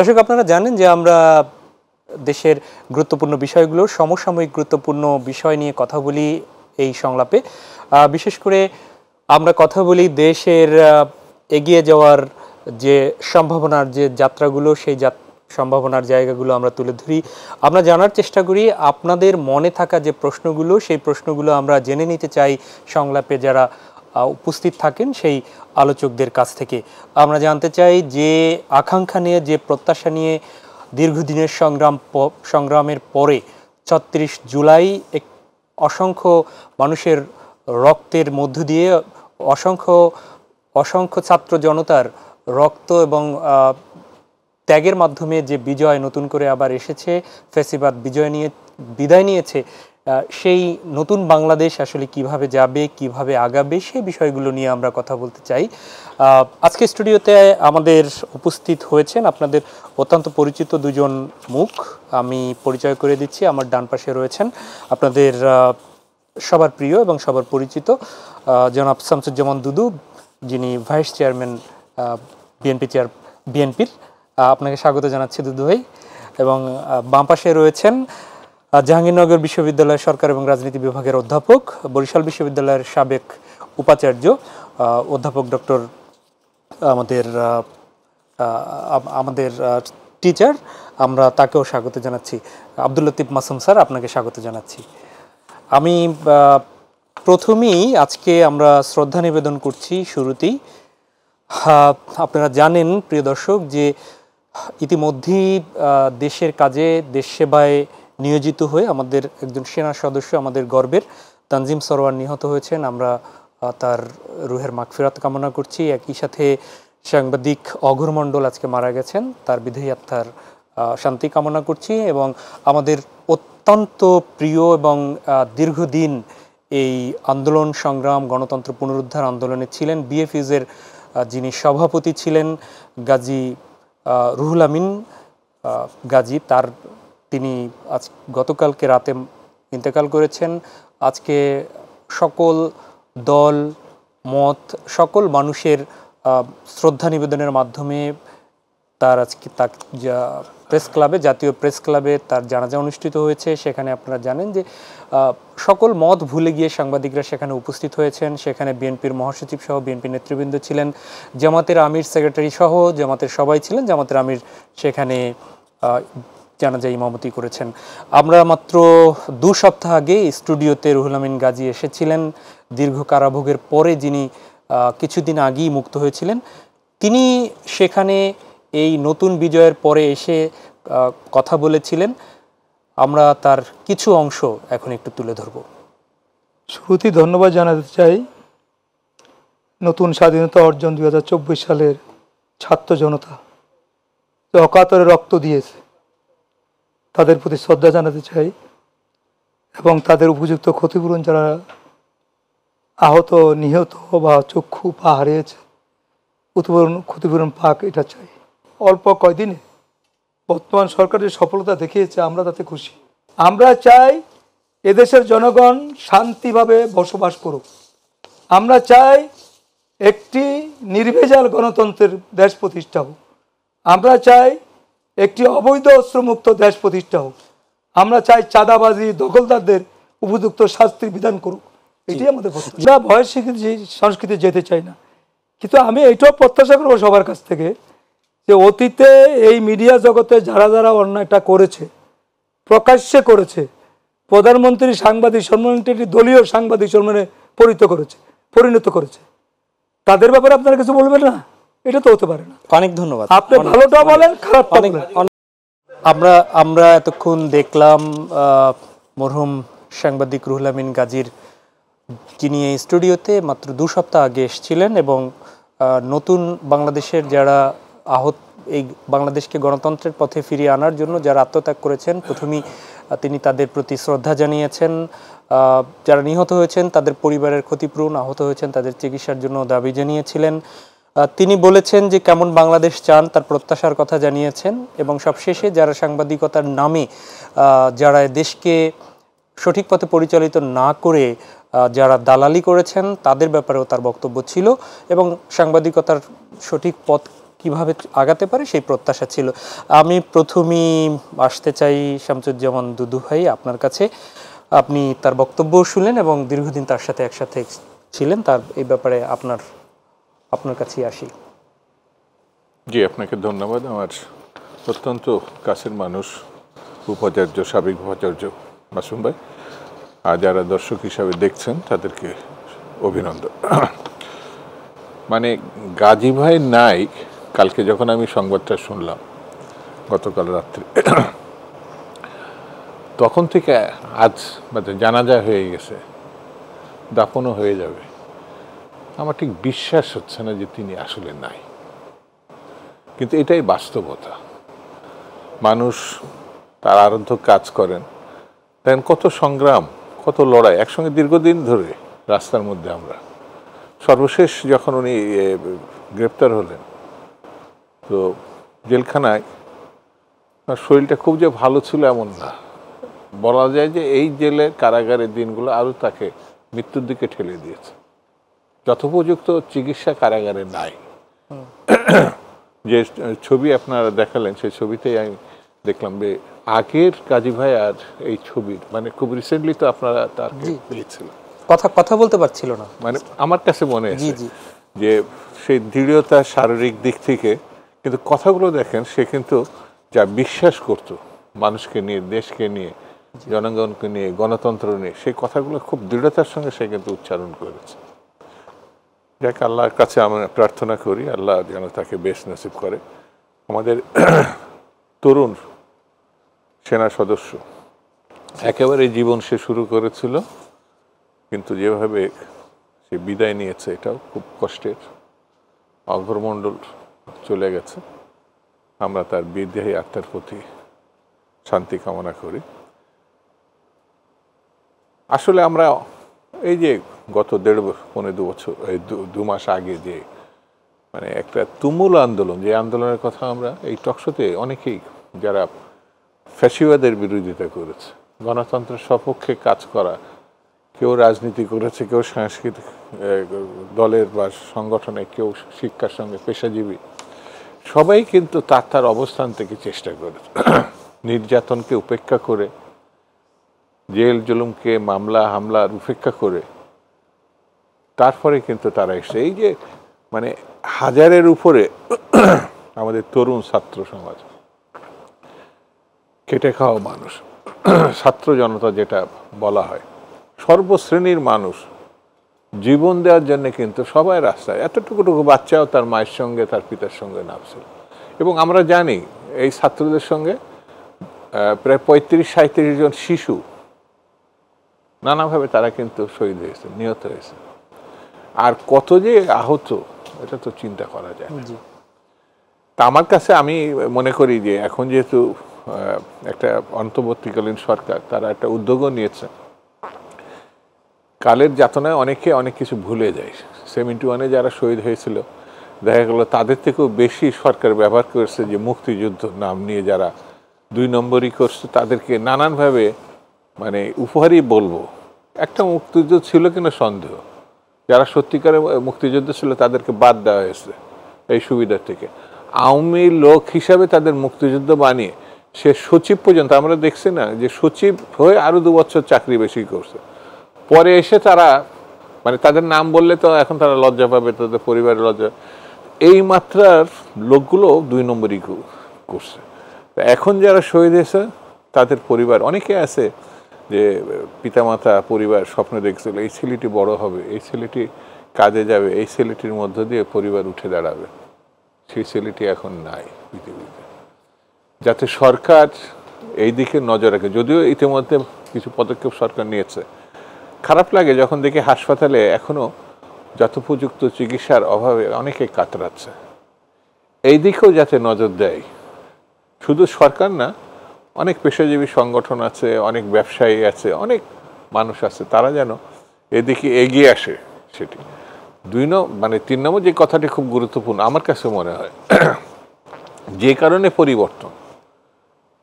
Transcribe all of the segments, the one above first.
দর্শক, আপনারা জানেন যে আমরা দেশের গুরুত্বপূর্ণ বিষয়গুলো, সমসাময়িক গুরুত্বপূর্ণ বিষয় নিয়ে কথা বলি এই সংলাপে। বিশেষ করে আমরা কথা বলি দেশের এগিয়ে যাওয়ার যে সম্ভাবনার যে যাত্রাগুলো, সেই সম্ভাবনার জায়গাগুলো আমরা তুলে ধরি। আমরা জানার চেষ্টা করি আপনাদের মনে থাকা যে প্রশ্নগুলো, সেই প্রশ্নগুলো আমরা জেনে নিতে চাই সংলাপে যারা উপস্থিত থাকেন সেই আলোচকদের কাছ থেকে। আমরা জানতে চাই যে আকাঙ্ক্ষা নিয়ে, যে প্রত্যাশা নিয়ে দীর্ঘদিনের সংগ্রামের পরে ৩৬ জুলাই অসংখ্য মানুষের রক্তের মধ্য দিয়ে, অসংখ্য ছাত্র জনতার রক্ত এবং ত্যাগের মাধ্যমে যে বিজয় নতুন করে আবার এসেছে, ফ্যাসিবাদ বিদায় নিয়েছে, সেই নতুন বাংলাদেশ আসলে কিভাবে যাবে, কিভাবে আগাবে, সেই বিষয়গুলো নিয়ে আমরা কথা বলতে চাই। আজকে স্টুডিওতে আমাদের উপস্থিত হয়েছেন আপনাদের অত্যন্ত পরিচিত দুজন মুখ। আমি পরিচয় করে দিচ্ছি। আমার ডান পাশে রয়েছেন আপনাদের সবার প্রিয় এবং সবার পরিচিত জনাব শামসুজ্জামান দুদু, যিনি ভাইস চেয়ারম্যান বিএনপির। আপনাকে স্বাগত জানাচ্ছি দুদু ভাই। এবং বাম পাশে রয়েছেন জাহাঙ্গীরনগর বিশ্ববিদ্যালয়ের সরকার এবং রাজনীতি বিভাগের অধ্যাপক, বরিশাল বিশ্ববিদ্যালয়ের সাবেক উপাচার্য অধ্যাপক ডক্টর আমাদের টিচার, আমরা তাকেও স্বাগত জানাচ্ছি। আব্দুল লতিফ মাসুম স্যার, আপনাকে স্বাগত জানাচ্ছি। আমি প্রথমেই আজকে আমরা শ্রদ্ধা নিবেদন করছি শুরুতেই। আপনারা জানেন প্রিয় দর্শক যে ইতিমধ্যেই দেশের কাজে, দেশ সেবায় নিয়োজিত হয়ে আমাদের একজন সেনা সদস্য, আমাদের গর্বের তানজিম সরোয়ার নিহত হয়েছেন। আমরা তার রুহের মাগফিরাত কামনা করছি। একই সাথে সাংবাদিক অঘোর মণ্ডল আজকে মারা গেছেন, তার বিদেহী আত্মার শান্তি কামনা করছি। এবং আমাদের অত্যন্ত প্রিয় এবং দীর্ঘদিন এই আন্দোলন সংগ্রাম, গণতন্ত্র পুনরুদ্ধার আন্দোলনে ছিলেন, বিএফইউজের যিনি সভাপতি ছিলেন গাজী রুহুল আমিন গাজী, তিনি আজ গতকালকে রাতে ইন্তেকাল করেছেন। আজকে সকল দল মত, সকল মানুষের শ্রদ্ধা নিবেদনের মাধ্যমে তার আজকে প্রেস ক্লাবে, জাতীয় প্রেস ক্লাবে তার জানাজা অনুষ্ঠিত হয়েছে। সেখানে আপনারা জানেন যে সকল মত ভুলে গিয়ে সাংবাদিকরা সেখানে উপস্থিত হয়েছেন। সেখানে বিএনপির মহাসচিব সহ বিএনপির নেতৃবৃন্দ ছিলেন, জামাতের আমির সেক্রেটারি সহ জামাতের সবাই ছিলেন। জামাতের আমির সেখানে জানাজা ইমামতি করেছেন। আমরা মাত্র 2 সপ্তাহ আগে স্টুডিওতে রুহুল আমিন গাজী এসেছিলেন, দীর্ঘ কারাভোগের পরে, যিনি কিছুদিন আগেই মুক্ত হয়েছিলেন। তিনি সেখানে এই নতুন বিজয়ের পরে এসে কথা বলেছিলেন। আমরা তার কিছু অংশ এখন একটু তুলে ধরব। শুরুতেই ধন্যবাদ জানাতে চাই নতুন স্বাধীনতা অর্জন 2024 সালের ছাত্র জনতা যে অকাতরে রক্ত দিয়েছে, তাদের প্রতি শ্রদ্ধা জানাতে চাই এবং তাদের উপযুক্ত ক্ষতিপূরণ, যারা আহত, নিহত বা চক্ষু পা হারিয়েছে, ক্ষতিপূরণ পাক, এটা চাই। অল্প কয়দিনে বর্তমান সরকারের সফলতা দেখিয়েছে, আমরা তাতে খুশি। আমরা চাই এদেশের জনগণ শান্তিভাবে বসবাস করুক। আমরা চাই একটি নির্ভেজাল গণতন্ত্রের দেশ প্রতিষ্ঠা হোক। আমরা চাই একটি অবৈধ অস্ত্রমুক্ত দেশ প্রতিষ্ঠা হোক। আমরা চাই চাঁদাবাজি, দখলদারদের উপযুক্ত শাস্তির বিধান করুক। এটি আমাদের প্রত্যাশা। ভয়ের সংস্কৃতি যেতে চাই না, কিন্তু আমি এইটাও প্রত্যাশা করবো সবার কাছ থেকে যে অতীতে এই মিডিয়া জগতে যারা যারা অন্যায়টা করেছে, প্রকাশ্যে করেছে, প্রধানমন্ত্রী সাংবাদিক সম্মেলনটি দলীয় সাংবাদিক সম্মেলনে পরিণত করেছে, তাদের ব্যাপারে আপনারা কিছু বলবেন না? এটা তো হতে পারে না। অনেক ধন্যবাদ। আপনি ভালোটা বলেন, খারাপটা বলেন। আমরা এতক্ষণ দেখলাম মরহুম সাংবাদিক রুহুল আমিন গাজীর, যিনি এই স্টুডিওতে মাত্র 2 সপ্তাহ আগে এসেছিলেন এবং নতুন বাংলাদেশের যারা এই বাংলাদেশকে গণতন্ত্রের পথে ফিরিয়ে আনার জন্য যারা আত্মত্যাগ করেছেন, প্রথমেই তিনি তাদের প্রতি শ্রদ্ধা জানিয়েছেন। যারা নিহত হয়েছেন তাদের পরিবারের ক্ষতিপূরণ, আহত হয়েছেন তাদের চিকিৎসার জন্য দাবি জানিয়েছিলেন। তিনি বলেছেন যে কেমন বাংলাদেশ চান, তার প্রত্যাশার কথা জানিয়েছেন। এবং সবশেষে যারা সাংবাদিকতার নামে যারা দেশকে সঠিক পথে পরিচালিত না করে যারা দালালি করেছেন, তাদের ব্যাপারেও তার বক্তব্য ছিল। এবং সাংবাদিকতার সঠিক পথ কিভাবে আগাতে পারে সেই প্রত্যাশা ছিল। আমি প্রথমেই আসতে চাই শামসুজ্জামান দুদু ভাই আপনার কাছে। আপনি তার বক্তব্য শুনলেন এবং দীর্ঘদিন তার সাথে একসাথে ছিলেন, তার এই ব্যাপারে আপনার কাছেই আসি। জি, আপনাকে ধন্যবাদ। আমার অত্যন্ত কাছের মানুষ উপাচার্য, সাবেক উপাচার্য মাসুম ভাই, আর যারা দর্শক হিসাবে দেখছেন তাদেরকে অভিনন্দন। মানে গাজী ভাই নাই, কালকে যখন আমি সংবাদটা শুনলাম গতকাল রাত্রে, তখন থেকে আজ মানে জানাজা হয়ে গেছে, দাফনও হয়ে যাবে, আমার ঠিক বিশ্বাস হচ্ছে না যে তিনি আসলে নাই। কিন্তু এটাই বাস্তবতা। মানুষ তার আরাধ্য কাজ করেন, দেখেন কত সংগ্রাম, কত লড়াই একসঙ্গে দীর্ঘদিন ধরে রাস্তার মধ্যে। আমরা সর্বশেষ যখন উনি গ্রেপ্তার হলেন, তো জেলখানায় তার শরীরটা খুব যে ভালো ছিল এমন না, বলা যায় যে এই জেলের কারাগারের দিনগুলো আরও তাকে মৃত্যুর দিকে ঠেলে দিয়েছে। যথোপযুক্ত চিকিৎসা কারাগারে নাই। যে ছবি আপনারা দেখালেন সেই ছবিতেই আমি দেখলাম যে আগের গাজী ভাই আর এই ছবির মানে খুব রিসেন্টলি তো আপনারা তার পেয়েছিলেন, কথা বলতে পারছিল না, মানে আমার কাছে মনে জি আছে জি যে সেই দৃঢ়তা শারীরিক দিক থেকে, কিন্তু কথাগুলো দেখেন সে কিন্তু যা বিশ্বাস করত মানুষকে নিয়ে, দেশকে নিয়ে, জনগণকে নিয়ে, গণতন্ত্র নিয়ে, সেই কথাগুলো খুব দৃঢ়তার সঙ্গে সে কিন্তু উচ্চারণ করেছে। যাক, আল্লাহর কাছে আমরা প্রার্থনা করি আল্লাহ যেন তাকে বেশ নসিব করে। আমাদের তরুণ সেনা সদস্য একেবারে জীবন সে শুরু করেছিল, কিন্তু যেভাবে সে বিদায় নিয়েছে এটাও খুব কষ্টের। অঘরমণ্ডল চলে গেছে, আমরা তার বিদেহী আত্মার প্রতি শান্তি কামনা করি। আসলে আমরা এই যে গত 1.5-2 বছর, এই 2 মাস আগে যে মানে একটা তুমুল আন্দোলন, যে আন্দোলনের কথা আমরা এই টকশোতে অনেকেই যারা ফ্যাসিবাদের বিরোধিতা করেছে, গণতন্ত্রের সপক্ষে কাজ করা, কেউ রাজনীতি করেছে, কেউ সাংস্কৃতিক দলের বা সংগঠনে, কেউ শিক্ষার সঙ্গে পেশাজীবী, সবাই কিন্তু তার অবস্থান থেকে চেষ্টা করেছে নির্যাতনকে উপেক্ষা করে, জেল জুলুমকে, মামলা হামলার উপেক্ষা করে তারপরে কিন্তু তারা এসে এই যে মানে হাজারের উপরে আমাদের তরুণ ছাত্র সমাজ, খেটে খাওয়া মানুষ, ছাত্র জনতা যেটা বলা হয়, সর্বশ্রেণীর মানুষ জীবন দেওয়ার জন্য কিন্তু সবাই রাস্তায়, এতটুকু বাচ্চাও তার মায়ের সঙ্গে তার পিতার সঙ্গে নামছিল। এবং আমরা জানি এই ছাত্রদের সঙ্গে প্রায় 35-37 জন শিশু নানাভাবে তারা কিন্তু শহীদ হয়েছে, নিহত হয়েছে, আর কত যে আহত এটা তো চিন্তা করা যায় না। তা আমার কাছে আমি মনে করি যে এখন যেহেতু একটা অন্তর্বর্তীকালীন সরকার, তারা একটা উদ্যোগও নিয়েছে, কালের যাতনায় অনেকে অনেক কিছু ভুলে যায়। 71-এ যারা শহীদ হয়েছিল দেখা গেল তাদের থেকেও বেশি সরকার ব্যবহার করেছে যে মুক্তিযুদ্ধ নাম নিয়ে যারা 2 নম্বরই করছে, তাদেরকে নানানভাবে মানে উপহারই বলবো। একটা মুক্তিযুদ্ধ ছিল কিনা সন্দেহ, যারা সত্যিকারের মুক্তিযুদ্ধ ছিল তাদেরকে বাদ দেওয়া হয়েছে এই সুবিধা থেকে। আওয়ামী লোক হিসাবে তাদের মুক্তিযুদ্ধ বানিয়ে সে সচিব পর্যন্ত, আমরা দেখছি না যে সচিব হয়ে আরো 2 বছর চাকরি বেশি করছে, পরে এসে তারা মানে তাদের নাম বললে তো এখন তারা লজ্জা পাবে, তাদের পরিবারের লজ্জা, এই মাত্রার লোকগুলো 2 নম্বরই করছে। এখন যারা শহীদ হয়েছে তাদের পরিবার অনেকে আছে যে পিতামাতা পরিবার স্বপ্ন দেখছিল এই ছেলেটি বড় হবে, এই ছেলেটি কাজে যাবে, এই ছেলেটির মধ্য দিয়ে পরিবার উঠে দাঁড়াবে, সেই ছেলেটি এখন নাই পৃথিবীতে। যাতে সরকার এই দিকে নজর রাখে, যদিও ইতিমধ্যে কিছু পদক্ষেপ সরকার নিয়েছে। খারাপ লাগে যখন দেখি হাসপাতালে এখনো যথোপযুক্ত চিকিৎসার অভাবে অনেকে কাতরাচ্ছে। এই দিকেও যাতে নজর দেয়, শুধু সরকার না, অনেক পেশাজীবী সংগঠন আছে, অনেক ব্যবসায়ী আছে, অনেক মানুষ আছে, তারা যেন এদিকে এগিয়ে আসে। সেটি 3 নম্বর যে কথাটি খুব গুরুত্বপূর্ণ আমার কাছে মনে হয়, যে কারণে পরিবর্তন,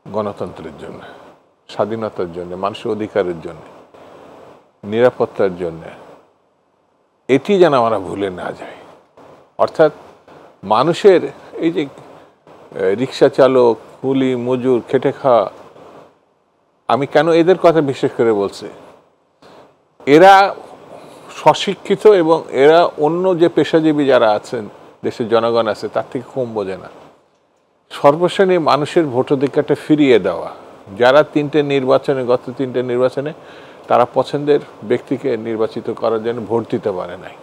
গণতন্ত্রের জন্য, স্বাধীনতার জন্য, মানুষের অধিকারের জন্য, নিরাপত্তার জন্য, এটি যেন আমরা ভুলে না যাই। অর্থাৎ মানুষের এই যে রিক্সা চালক, কুলি, মজুর, খেটে খাওয়া, আমি কেন এদের কথা বিশেষ করে বলছি, এরা স্বশিক্ষিত এবং এরা অন্য যে পেশাজীবী যারা আছেন, দেশের জনগণ আছে, তার থেকে কম বোঝে না। সর্বশ্রেণী মানুষের ভোটাধিকারটা ফিরিয়ে দেওয়া। যারা গত তিনটে নির্বাচনে তারা পছন্দের ব্যক্তিকে নির্বাচিত করার জন্য ভোট দিতে পারে নাই,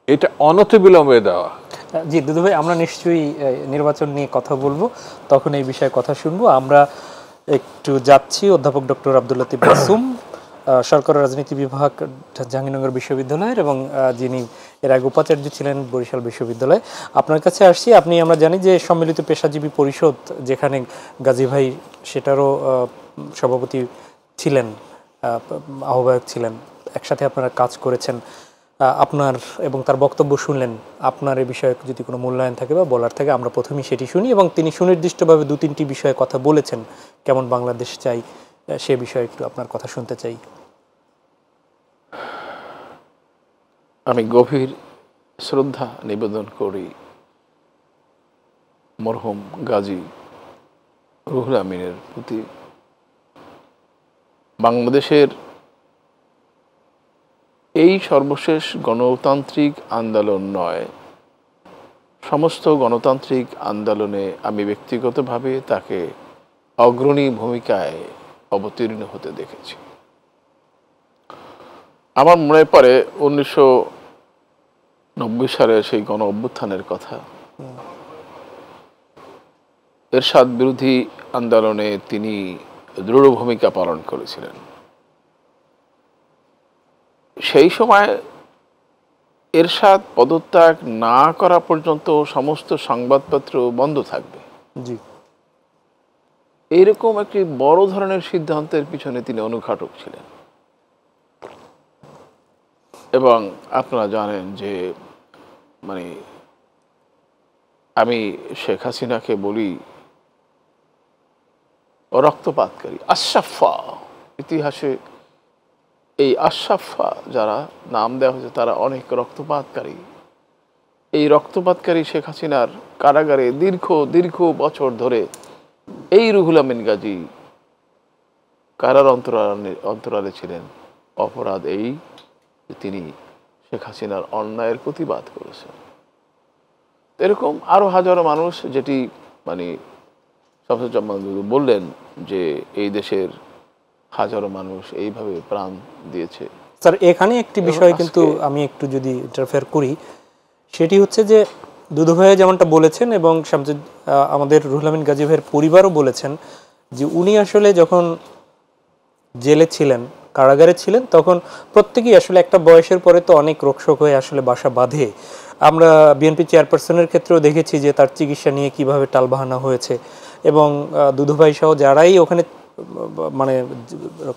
এটা অনতিবিলম্বে দেওয়া। জি দুদু ভাই, আমরা নিশ্চয়ই নির্বাচন নিয়ে কথা বলবো, তখন এই বিষয়ে কথা শুনবো। আমরা একটু যাচ্ছি অধ্যাপক ডক্টর আব্দুল লতিফ মাসুম, সরকার রাজনীতি বিভাগ, জাহাঙ্গীরনগর বিশ্ববিদ্যালয়ের, এবং যিনি এর আগে উপাচার্য ছিলেন বরিশাল বিশ্ববিদ্যালয়। আপনার কাছে আসছি, আমরা জানি যে সম্মিলিত পেশাজীবী পরিষদ, যেখানে গাজী ভাই সেটারও সভাপতি ছিলেন, আহ্বায়ক ছিলেন, একসাথে আপনারা কাজ করেছেন। আপনার এবং তার বক্তব্য শুনলেন, আপনার এই বিষয়ে যদি কোনো মূল্যায়ন থাকে বা বলার থাকে আমরা প্রথমেই সেটি শুনি, এবং তিনি সুনির্দিষ্টভাবে 2-3টি বিষয়ে কথা বলেছেন, কেমন বাংলাদেশ চাই সে বিষয়ে একটু আপনার কথা শুনতে চাই। আমি গভীর শ্রদ্ধা নিবেদন করি মরহুম গাজী রুহুল আমিনের প্রতি। বাংলাদেশের এই সর্বশেষ গণতান্ত্রিক আন্দোলন নয়, সমস্ত গণতান্ত্রিক আন্দোলনে আমি ব্যক্তিগতভাবে তাকে অগ্রণী ভূমিকায় অবতীর্ণ হতে দেখেছি। আমার মনে পড়ে 1990 সালের সেই গণ অভ্যুত্থানের কথা। এরশাদ বিরোধী আন্দোলনে তিনি দৃঢ় ভূমিকা পালন করেছিলেন। সেই সময় এরশাদ পদত্যাগ না করা পর্যন্ত সমস্ত সংবাদপত্র বন্ধ থাকবে, জি, এইরকম একটি বড় ধরনের সিদ্ধান্তের পিছনে তিনি অনুঘাতক ছিলেন। এবং আপনারা জানেন যে আমি শেখ হাসিনাকে বলি রক্তপাতকারী, আশরাফা। ইতিহাসে এই আশরাফা যারা নাম দেওয়া হয়েছে তারা অনেক রক্তপাতকারী। এই রক্তপাতকারী শেখ হাসিনার কারাগারে দীর্ঘ বছর ধরে এই রুহুল আমিন গাজী কারার অন্তরালে ছিলেন। অপরাধ এই যে তিনি শেখ হাসিনার অন্যায়ের প্রতিবাদ করেছেন। এরকম আরো হাজারো মানুষ, যেটি সবচেয়ে বললেন যে এই দেশের হাজারো মানুষ এইভাবে প্রাণ দিয়েছে। স্যার এখানে একটি বিষয় কিন্তু আমি একটু যদি ইন্টারফেয়ার করি, সেটি হচ্ছে যে দুদু ভাইয়া যেমনটা বলেছেন এবং আমাদের রুহুল আমিন গাজী ভাইয়ের পরিবারও বলেছেন যে উনি আসলে যখন জেলে ছিলেন, কারাগারে ছিলেন, তখন প্রত্যেকেই আসলে একটা বয়সের পরে তো অনেক রোগশোক হয়ে আসলে বাসা বাঁধে। আমরা বিএনপি চেয়ারপারসনের ক্ষেত্রেও দেখেছি যে তার চিকিৎসা নিয়ে কিভাবে টালবাহানা হয়েছে, এবং দুদু ভাই সহ যারাই ওখানে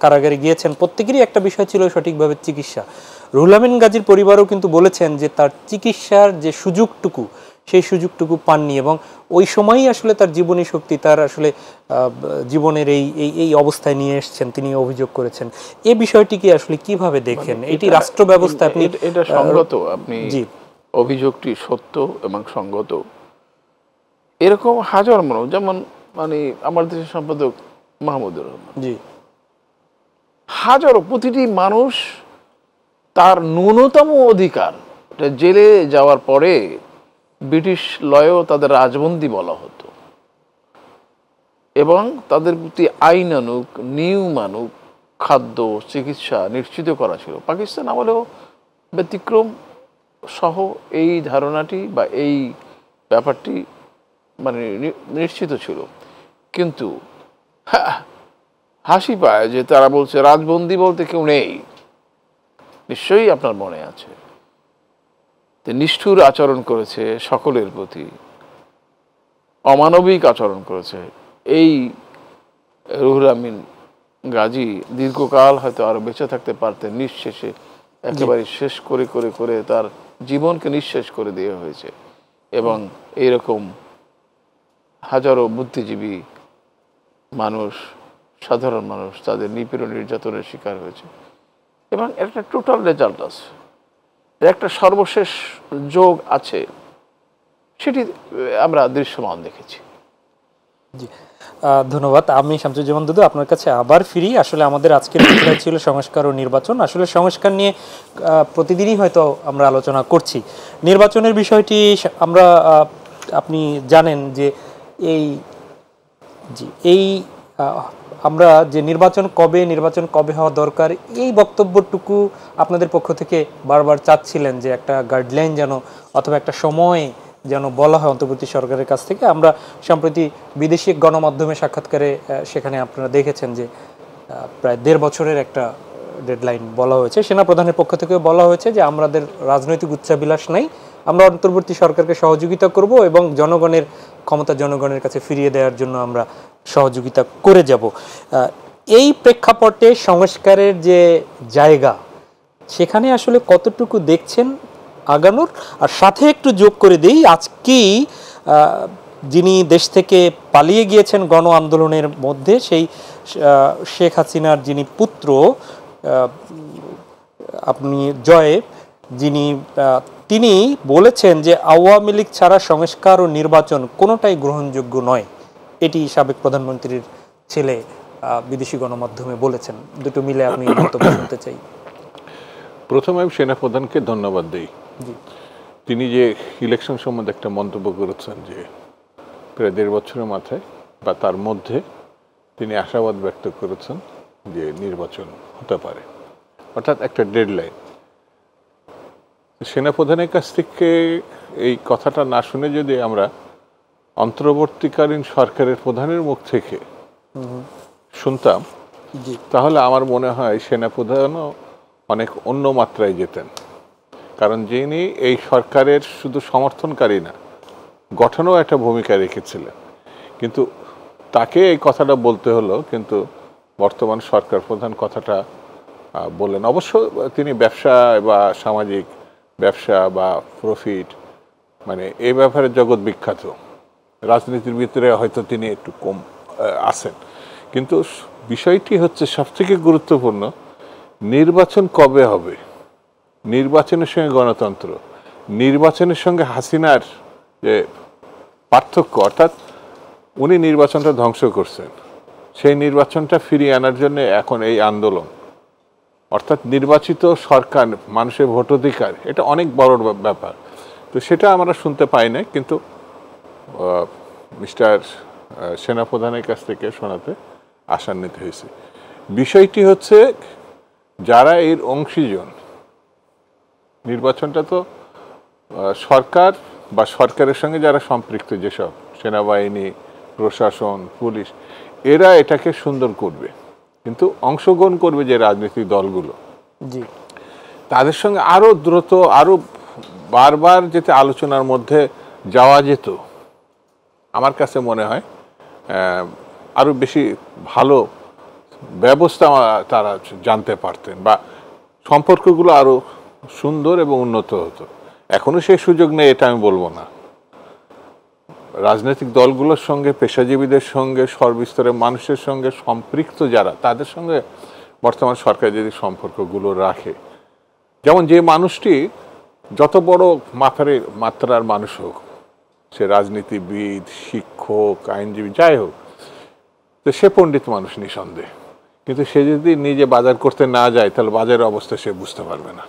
কারাগারে গিয়েছেন প্রত্যেকেরই একটা বিষয় ছিল সঠিকভাবে চিকিৎসা। রুহুল আমিন গাজীর পরিবারও কিন্তু বলেছেন যে তার চিকিৎসার যে সুযোগটুকু, সেই সুযোগটুকু পাননি, এবং ওই সময়ই আসলে তার জীবনী শক্তি, তার আসলে জীবনের এই অবস্থায় নিয়ে এসেছেন, তিনি অভিযোগ করেছেন। এই বিষয়টিকে আসলে কিভাবে দেখেন? এটি রাষ্ট্র ব্যবস্থা এটা সঙ্গত, আপনি অভিযোগটি সত্য এবং সঙ্গত। এরকম হাজার মানুষ, যেমন আমার দেশের সম্পাদক মাহমুদুর রহমান, জি, হাজারো, প্রতিটি মানুষ তার ন্যূনতম অধিকার, জেলে যাওয়ার পরে ব্রিটিশ লয়েও তাদের রাজবন্দী বলা হতো, এবং তাদের প্রতি আইন আনুক, নিয়ম আনুক, খাদ্য, চিকিৎসা নিশ্চিত করা ছিল। পাকিস্তান আমলেও ব্যতিক্রম সহ এই ধারণাটি বা এই ব্যাপারটি নিশ্চিত ছিল। কিন্তু হাসি পায় যে তারা বলছে রাজবন্দী বলতে কেউ নেই। নিশ্চয়ই আপনার মনে আছে নিষ্ঠুর আচরণ করেছে সকলের প্রতি, অমানবিক আচরণ করেছে। এই রুহুল আমিন গাজী দীর্ঘকাল হয়তো আরো বেঁচে থাকতে পারতেন, নিঃশেষে একেবারে শেষ করে করে করে তার জীবনকে নিঃশেষ করে দেওয়া হয়েছে। এবং এইরকম হাজারো বুদ্ধিজীবী মানুষ, সাধারণ মানুষ তাদের নিপীড়ন নির্যাতনের শিকার হয়েছে। এবং একটা টোটাল রেজাল্ট আছে, একটা সর্বশেষ যোগ আছে। সেটি আমরা দৃশ্যমান দেখেছি। জি, ধন্যবাদ। আমি শামসুজ্জামান দুদু আপনার কাছে আবার ফিরি। আসলে আমাদের আজকের বিষয় ছিল সংস্কার ও নির্বাচন। আসলে সংস্কার নিয়ে প্রতিদিনই হয়তো আমরা আলোচনা করছি। নির্বাচনের বিষয়টি আমরা আপনি জানেন যে এই এই আমরা যে নির্বাচন কবে হওয়া দরকার, এই বক্তব্যটুকু আপনাদের পক্ষ থেকে বারবার চাচ্ছিলেন যে একটা গাইডলাইন যেন অথবা একটা সময় যেন বলা হয় অন্তর্বর্তী সরকারের কাছ থেকে। আমরা সম্প্রতি বিদেশি গণমাধ্যমে সাক্ষাৎকারে সেখানে আপনারা দেখেছেন যে প্রায় 1.5 বছরের একটা ডেডলাইন বলা হয়েছে। সেনাপ্রধানের পক্ষ থেকে বলা হয়েছে যে আমাদের রাজনৈতিক উচ্চাবিলাস নাই, আমরা অন্তর্বর্তী সরকারকে সহযোগিতা করব এবং জনগণের ক্ষমতা জনগণের কাছে ফিরিয়ে দেওয়ার জন্য আমরা সহযোগিতা করে যাব। এই প্রেক্ষাপটে সংস্কারের যে জায়গা, সেখানে আসলে কতটুকু দেখছেন আগানোর? আর সাথে একটু যোগ করে দিই, আজকেই যিনি দেশ থেকে পালিয়ে গিয়েছেন গণ আন্দোলনের মধ্যে, সেই শেখ হাসিনার যিনি পুত্র আপনি জয়, যিনি তিনি বলেছেন যে আওয়ামী লীগ ছাড়া সংস্কার ও নির্বাচন কোনোটাই গ্রহণযোগ্য নয়। এটি সাবেক প্রধানমন্ত্রীর ছেলে বিদেশি গণমাধ্যমে বলেছেন। দুটো মিলে আপনি মন্তব্য করতে চাই। প্রথমে আমি সেনাপ্রধানকে ধন্যবাদ দিই। তিনি যে ইলেকশন সম্বন্ধে একটা মন্তব্য করেছেন যে প্রায় 1.5 বছরের মাথায় বা তার মধ্যে তিনি আশাবাদ ব্যক্ত করেছেন যে নির্বাচন হতে পারে, অর্থাৎ একটা ডেডলাইন। সেনাপ্রধানের কাছ থেকে এই কথাটা না শুনে যদি আমরা অন্তর্বর্তীকালীন সরকারের প্রধানের মুখ থেকে শুনতাম, তাহলে আমার মনে হয় সেনাপ্রধানও অনেক অন্য মাত্রায় যেতেন। কারণ যিনি এই সরকারের শুধু সমর্থনকারী না, গঠনেও একটা ভূমিকা রেখেছিলেন, কিন্তু তাকে এই কথাটা বলতে হলো। কিন্তু বর্তমান সরকার প্রধান কথাটা বললেন। অবশ্য তিনি ব্যবসা বা সামাজিক ব্যবসা বা প্রফিট, মানে এই ব্যাপারে জগৎ বিখ্যাত। রাজনীতির ভিতরে হয়তো তিনি একটু কম আছেন, কিন্তু বিষয়টি হচ্ছে সবথেকে গুরুত্বপূর্ণ, নির্বাচন কবে হবে, নির্বাচনের সঙ্গে গণতন্ত্র, নির্বাচনের সঙ্গে হাসিনার যে পার্থক্য, অর্থাৎ উনি নির্বাচনটা ধ্বংস করছেন, সেই নির্বাচনটা ফিরিয়ে আনার জন্য এখন এই আন্দোলন। অর্থাৎ নির্বাচিত সরকার, মানুষের ভোটাধিকার, এটা অনেক বড় ব্যাপার। তো সেটা আমরা শুনতে পাই না, কিন্তু মিস্টার সেনাপ্রধানের কাছ থেকে শোনাতে আশান্বিত হয়েছে। বিষয়টি হচ্ছে যারা এর অংশীজন, নির্বাচনটা তো সরকার বা সরকারের সঙ্গে যারা সম্পৃক্ত, যেসব সেনাবাহিনী, প্রশাসন, পুলিশ, এরা এটাকে সুন্দর করবে, কিন্তু অংশগ্রহণ করবে যে রাজনৈতিক দলগুলো, জি, তাদের সঙ্গে আরো দ্রুত, আরো বারবার যেতে আলোচনার মধ্যে যাওয়া যেত, আমার কাছে মনে হয় আরো বেশি ভালো ব্যবস্থা তারা জানতে পারতেন বা সম্পর্কগুলো আরো সুন্দর এবং উন্নত হতো। এখনো সেই সুযোগ নেই এটা আমি বলবো না। রাজনৈতিক দলগুলোর সঙ্গে, পেশাজীবীদের সঙ্গে, সর্বস্তরের মানুষের সঙ্গে সম্পৃক্ত যারা, তাদের সঙ্গে বর্তমান সরকার যদি সম্পর্কগুলো রাখে, যেমন যে মানুষটি যত বড় মাত্রার মানুষ হোক, সে রাজনীতিবিদ, শিক্ষক, আইনজীবী, যাই হোক, তো সে পণ্ডিত মানুষ নিঃসন্দেহে, কিন্তু সে যদি নিজে বাজার করতে না যায়, তাহলে বাজারের অবস্থা সে বুঝতে পারবে না।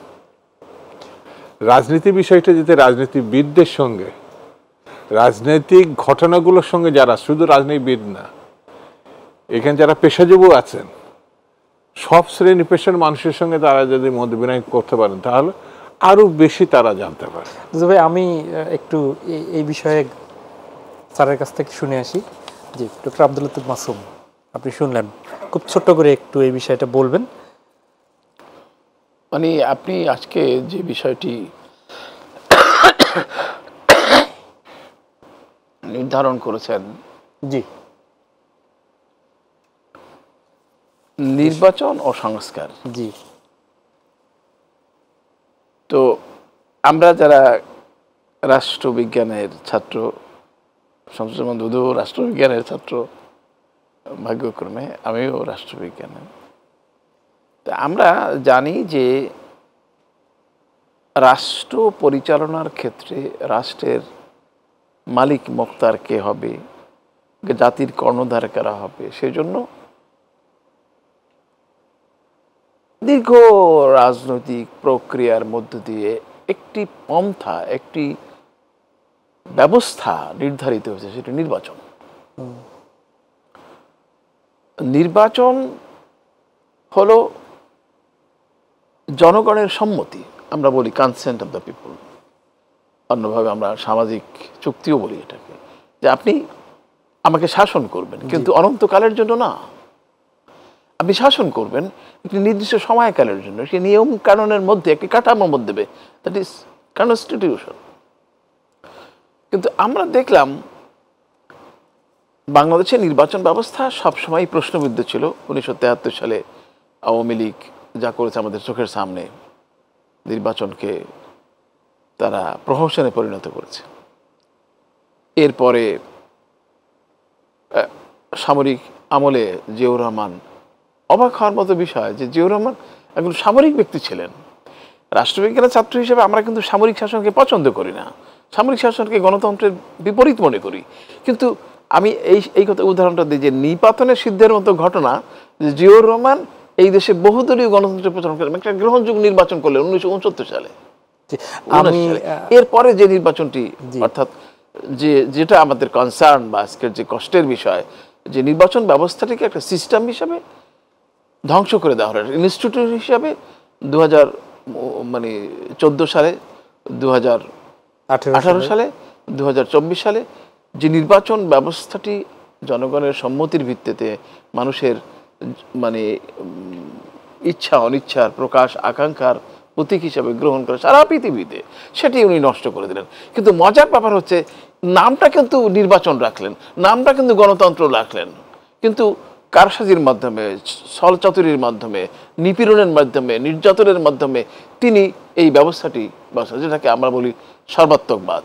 রাজনীতি বিষয়টা যদি রাজনীতিবিদদের সঙ্গে, রাজনৈতিক ঘটনাগুলোর সঙ্গে যারা, শুধু রাজনীতিবিদ না, এখানে যারা পেশাজীবী আছেন, সব শ্রেণী পেশার মানুষের সঙ্গে তারা যদি মত বিনিময় করতে পারেন, তাহলে আরো বেশি তারা জানতে পারে। তবে আমি একটু এই বিষয়ে স্যারের কাছ থেকে শুনে আসি। জি, ডক্টর আব্দুল লতিফ মাসুম, আপনি শুনলেন, খুব ছোট্ট করে একটু এই বিষয়টা বলবেন। মানে আপনি আজকে যে বিষয়টি নির্ধারণ করেছেন, জি, নির্বাচন ও সংস্কার, জি, তো আমরা যারা রাষ্ট্রবিজ্ঞানের ছাত্র, শামসুজ্জামান দুদু রাষ্ট্রবিজ্ঞানের ছাত্র, ভাগ্যক্রমে আমিও রাষ্ট্রবিজ্ঞানের, তা আমরা জানি যে রাষ্ট্র পরিচালনার ক্ষেত্রে রাষ্ট্রের মালিক মোক্তার কে হবে, জাতির কর্ণধার কারা হবে, সেজন্য দীর্ঘ রাজনৈতিক প্রক্রিয়ার মধ্য দিয়ে একটি পন্থা, একটি ব্যবস্থা নির্ধারিত হয়েছে, সেটি নির্বাচন। নির্বাচন হলো জনগণের সম্মতি, আমরা বলি কনসেন্ট অফ দ্য পিপল, অন্যভাবে আমরা সামাজিক চুক্তিও বলি এটাকে, যে আপনি আমাকে শাসন করবেন কিন্তু অনন্তকালের জন্য না, আপনি শাসন করবেন একটি নির্দিষ্ট সময়কালের জন্য, একটি নিয়ম কানুনের মধ্যে, একটি কাঠামোর মধ্যে, দ্যাট ইজ কনস্টিটিউশন। কিন্তু আমরা দেখলাম বাংলাদেশের নির্বাচন ব্যবস্থা সবসময় প্রশ্নবিদ্ধ ছিল। 1973 সালে আওয়ামী লীগ যা করেছে আমাদের চোখের সামনে, নির্বাচনকে তারা প্রহসনে পরিণত করেছে। এরপরে সামরিক আমলে জিয়াউর রহমান, অবাক হওয়ার মতো বিষয় যে জিয়াউর রহমান একজন সামরিক ব্যক্তি ছিলেন। রাষ্ট্রবিজ্ঞানের ছাত্র হিসেবে আমরা কিন্তু সামরিক শাসনকে পছন্দ করি না, সামরিক শাসনকে গণতন্ত্রের বিপরীত মনে করি। কিন্তু আমি এই কথা উদাহরণটা দিই যে নিপাতনের সিদ্ধের মতো ঘটনা, যে জিয়াউর রহমান এই দেশে বহুদলীয় গণতন্ত্রের প্রচলন করেন, একটা গ্রহণযোগ্য নির্বাচন করলেন 1969 সালে। এরপরে যে নির্বাচনটি, অর্থাৎ যেটা আমাদের কনসার্ন বা আজকের যে কষ্টের বিষয়, যে নির্বাচন ব্যবস্থাটিকে একটা সিস্টেম হিসাবে ধ্বংস করে দেওয়া হলো, ইনস্টিটিউট হিসাবে 2014 সালে, 2018 সালে, 2024 সালে যে নির্বাচন ব্যবস্থাটি জনগণের সম্মতির ভিত্তিতে মানুষের ইচ্ছা অনিচ্ছার প্রকাশ, আকাঙ্ক্ষার প্রতীক হিসাবে গ্রহণ করে সারা পৃথিবীতে, সেটি উনি নষ্ট করে দিলেন। কিন্তু মজার ব্যাপার হচ্ছে নামটা কিন্তু নির্বাচন রাখলেন, নামটা কিন্তু গণতন্ত্র রাখলেন, কিন্তু কারসাজির মাধ্যমে, ছলচাতুরির মাধ্যমে, নিপীড়নের মাধ্যমে, নির্যাতনের মাধ্যমে তিনি এই ব্যবস্থাটি, যেটাকে আমরা বলি সর্বাত্মকবাদ,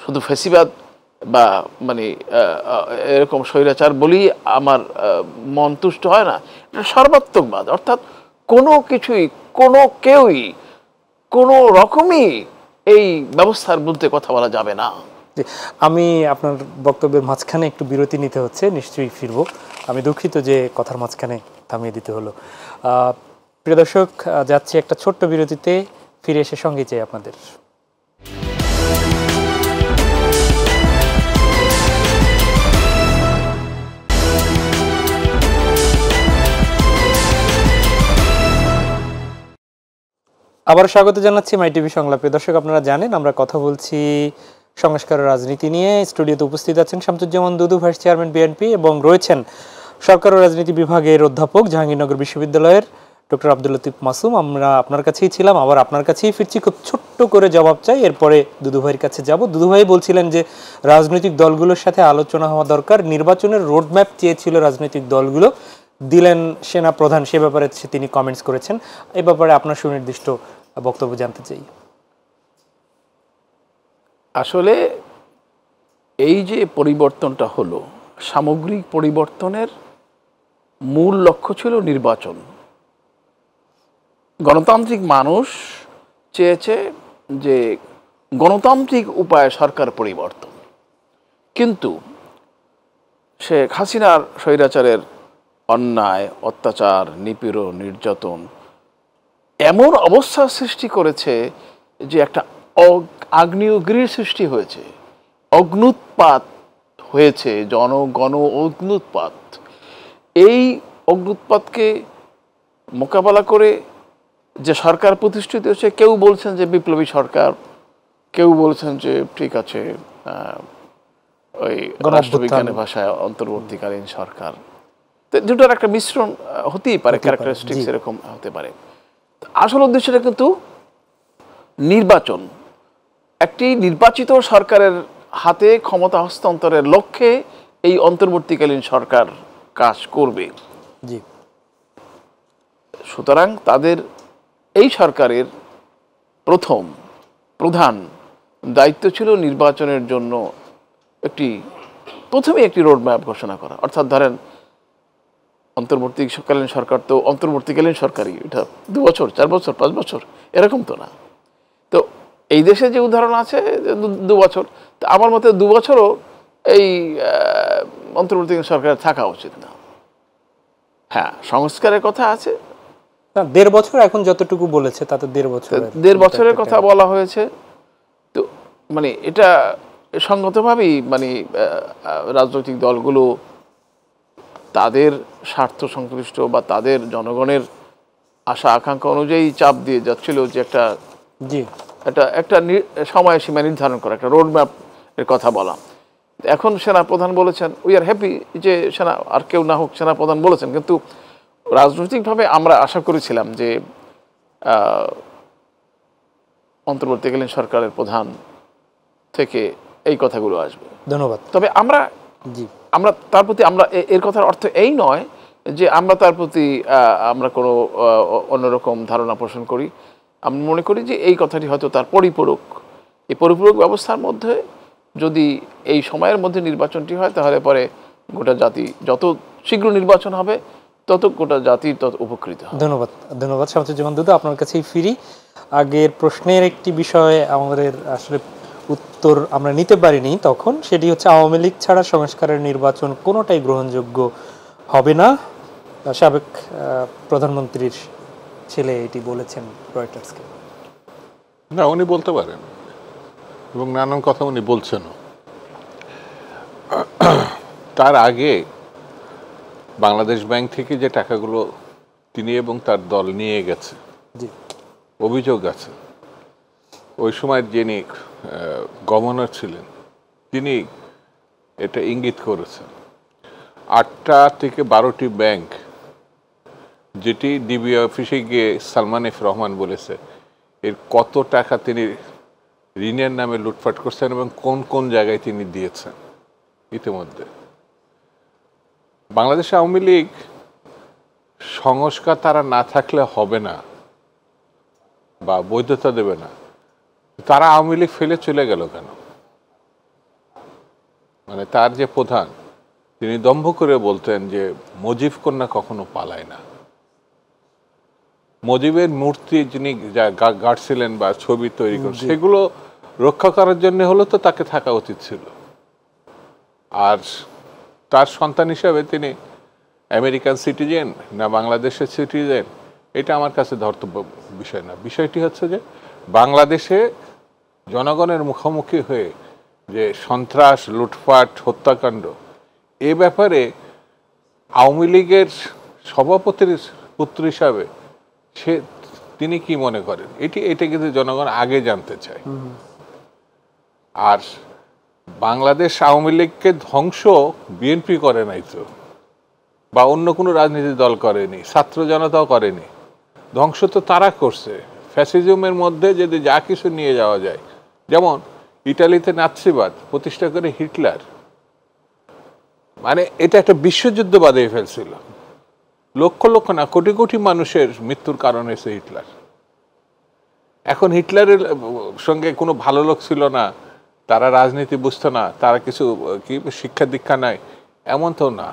শুধু ফেসিবাদ বা এরকম স্বৈরাচার বলি আমার মন তুষ্ট হয় না, এটা সর্বাত্মকবাদ, অর্থাৎ কোনো কিছুই, কোনো কেউই, কোনো রকমই এই ব্যবস্থার বিরুদ্ধে কথা বলা যাবে না। আমি আপনার বক্তব্যের মাঝখানে একটু বিরতি নিতে হচ্ছে, নিশ্চয়ই ফিরবো। আমি দুঃখিত যে কথার মাঝখানে থামিয়ে দিতে হলো। প্রিয় দর্শক, যাচ্ছি একটা ছোট্ট বিরতিতে, ফিরে এসে সঙ্গে চাই আপনাদের। আবার স্বাগত জানাচ্ছি মাই টিভি সংলাপে। দর্শক, আপনারা জানেন আমরা কথা বলছি সংস্কার রাজনীতি নিয়ে। স্টুডিওতে উপস্থিত আছেন শামসুজ্জামান দুদু, ভাইস চেয়ারম্যান বিএনপি, এবং রয়েছেন সরকার ও রাজনীতি বিভাগের অধ্যাপক, জাহাঙ্গীরনগর বিশ্ববিদ্যালয়ের ডক্টর আব্দুল লতিফ মাসুম। আমরা আপনার কাছেই ছিলাম, আবার আপনার কাছেই ফিরছি। খুব ছোট্ট করে জবাব চাই, এরপরে দুদু ভাইয়ের কাছে যাব। দুদু ভাই বলছিলেন যে রাজনৈতিক দলগুলোর সাথে আলোচনা হওয়া দরকার, নির্বাচনের রোডম্যাপ চেয়েছিল রাজনৈতিক দলগুলো, দিলেন সেনা প্রধান, সে ব্যাপারে তিনি কমেন্টস করেছেন। এই ব্যাপারে আপনার সুনির্দিষ্ট বক্তব্য জানতে চাই। আসলে এই যে পরিবর্তনটা হলো, সামগ্রিক পরিবর্তনের মূল লক্ষ্য ছিল নির্বাচন। গণতান্ত্রিক মানুষ চেয়েছে যে গণতান্ত্রিক উপায়ে সরকার পরিবর্তন, কিন্তু শেখ হাসিনার স্বৈরাচারের অন্যায়, অত্যাচার, নিপীড়ন, নির্যাতন এমন অবস্থা সৃষ্টি করেছে যে একটা আগ্নেয়গিরির সৃষ্টি হয়েছে, অগ্নুৎপাত হয়েছে, গণ অগ্নুৎপাত। এই অগ্নুৎপাতকে মোকাবেলা করে যে সরকার প্রতিষ্ঠিত হয়েছে, কেউ বলছেন যে বিপ্লবী সরকার, কেউ বলছেন যে ঠিক আছে ওই রাষ্ট্রবিজ্ঞানের ভাষায় অন্তর্বর্তীকালীন সরকার। তো দুটোর একটা মিশ্রণ হতেই পারে, ক্যারেক্টারিস্টিক্স এরকম হতে পারে। আসল উদ্দেশ্যটা কিন্তু নির্বাচন, একটি নির্বাচিত সরকারের হাতে ক্ষমতা হস্তান্তরের লক্ষ্যে এই অন্তর্বর্তীকালীন সরকার কাজ করবে। সুতরাং তাদের এই সরকারের প্রধান দায়িত্ব ছিল নির্বাচনের জন্য প্রথমে একটি রোডম্যাপ ঘোষণা করা। অর্থাৎ ধরেন অন্তর্বর্তীকালীন সরকার তো অন্তর্বর্তীকালীন সরকারই, এটা 2 বছর, 4 বছর, 5 বছর এরকম তো না। তো এই দেশে যে উদাহরণ আছে যে 2 বছর, তা আমার মতে 2 বছরও এই অন্তর্বর্তীকালীন সরকারের থাকা উচিত না। হ্যাঁ, সংস্কারের কথা আছে, না 1.5 বছর এখন যতটুকু বলেছে তাতে 1.5 বছর 1.5 বছরের কথা বলা হয়েছে। তো মানে এটা সঙ্গতভাবেই মানে রাজনৈতিক দলগুলো তাদের স্বার্থ সংশ্লিষ্ট বা তাদের জনগণের আশা আকাঙ্ক্ষা অনুযায়ী চাপ দিয়ে যাচ্ছিল যে একটা জি একটা সময়সীমা নির্ধারণ করা, একটা রোড ম্যাপ এর কথা বলা। এখন সেনাপ্রধান বলেছেন উই আর হ্যাপি যে সেনা আর কেউ না হোক, সেনাপ্রধান বলেছেন, কিন্তু রাজনৈতিকভাবে আমরা আশা করেছিলাম যে অন্তর্বর্তীকালীন সরকারের প্রধান থেকে এই কথাগুলো আসবে। ধন্যবাদ। তবে আমরা জি তার প্রতি আমরা এর কথার অর্থ এই নয় যে আমরা তার প্রতি আমরা কোনো অন্যরকম ধারণা পোষণ করি। আমি মনে করি যে এই কথাটি হয়তো তার পরিপূরক, এই পরিপূরক ব্যবস্থার মধ্যে যদি এই সময়ের মধ্যে নির্বাচনটি হয় তাহলে পরে গোটা জাতি, যত শীঘ্র নির্বাচন হবে তত গোটা জাতির তত উপকৃত হবে। ধন্যবাদ। ধন্যবাদ শামসুজ্জামান দুদু, আপনার কাছেই ফিরি। আগের প্রশ্নের একটি বিষয়ে আমাদের আসলে উত্তর আমরা নিতে পারিনি তখন, সেটি হচ্ছে আওয়ামী লীগ ছাড়া সংস্কারের নির্বাচন কোনোটাই গ্রহণযোগ্য হবে না। সাবেক প্রধানমন্ত্রীর ছেলে এটি বলেছেন রয়টার্সকে। না, উনি বলতে পারেন এবং নানান কথা উনি বলছেনও। তার আগে বাংলাদেশ ব্যাংক থেকে যে টাকাগুলো তিনি এবং তার দল নিয়ে গেছে, জি অভিযোগ আছে ওই সময় যিনি গভর্নর ছিলেন তিনি এটা ইঙ্গিত করেছেন। 8টা থেকে 12টি ব্যাংক, যেটি ডিবি অফিসে গিয়ে সালমান এফ রহমান বলেছে এর কত টাকা তিনি ঋণের নামে লুটপাট করছেন এবং কোন কোন জায়গায় তিনি দিয়েছেন। ইতিমধ্যে বাংলাদেশ আওয়ামী লীগ সংস্কার তারা না থাকলে হবে না বা বৈধতা দেবে না, তারা আওয়ামী লীগ ফেলে চলে গেল কেন? মানে তার যে প্রধান, তিনি দম্ভ করে বলতেন যে মুজিব কন্যা কখনো পালায় না। মুজিবের মূর্তি যিনি গাড়ছিলেন বা ছবি তৈরি করেন, সেগুলো রক্ষা করার জন্য হলো তো তাকে থাকা উচিত ছিল। আর তার সন্তান হিসাবে তিনি আমেরিকান সিটিজেন না বাংলাদেশের সিটিজেন, এটা আমার কাছে ধর্তব্য বিষয় না। বিষয়টি হচ্ছে যে বাংলাদেশে জনগণের মুখোমুখি হয়ে যে সন্ত্রাস, লুটপাট, হত্যাকাণ্ড, এ ব্যাপারে আওয়ামী লীগের সভাপতির পুত্র হিসাবে তিনি কি মনে করেন, এটা কিন্তু জনগণ আগে জানতে চায়। আর বাংলাদেশ আওয়ামী লীগকে ধ্বংস বিএনপি করে নাই তো, বা অন্য কোনো রাজনীতি দল করেনি, ছাত্র জনতাও করেনি। ধ্বংস তো তারা করছে। ফ্যাসিজমের মধ্যে যদি যা কিছু নিয়ে যাওয়া যায়, যেমন ইটালিতে নাৎসিবাদ প্রতিষ্ঠা করে হিটলার, মানে এটা একটা বিশ্বযুদ্ধ বাঁধিয়ে ফেলছিল। লক্ষ লক্ষ না কোটি কোটি মানুষের মৃত্যুর কারণ হয়েছে হিটলার। এখন হিটলারের সঙ্গে কোনো ভালো লোক ছিল না, তারা রাজনীতি বুঝতো না, তারা কিছু কি শিক্ষা দীক্ষা নাই, এমন তো না।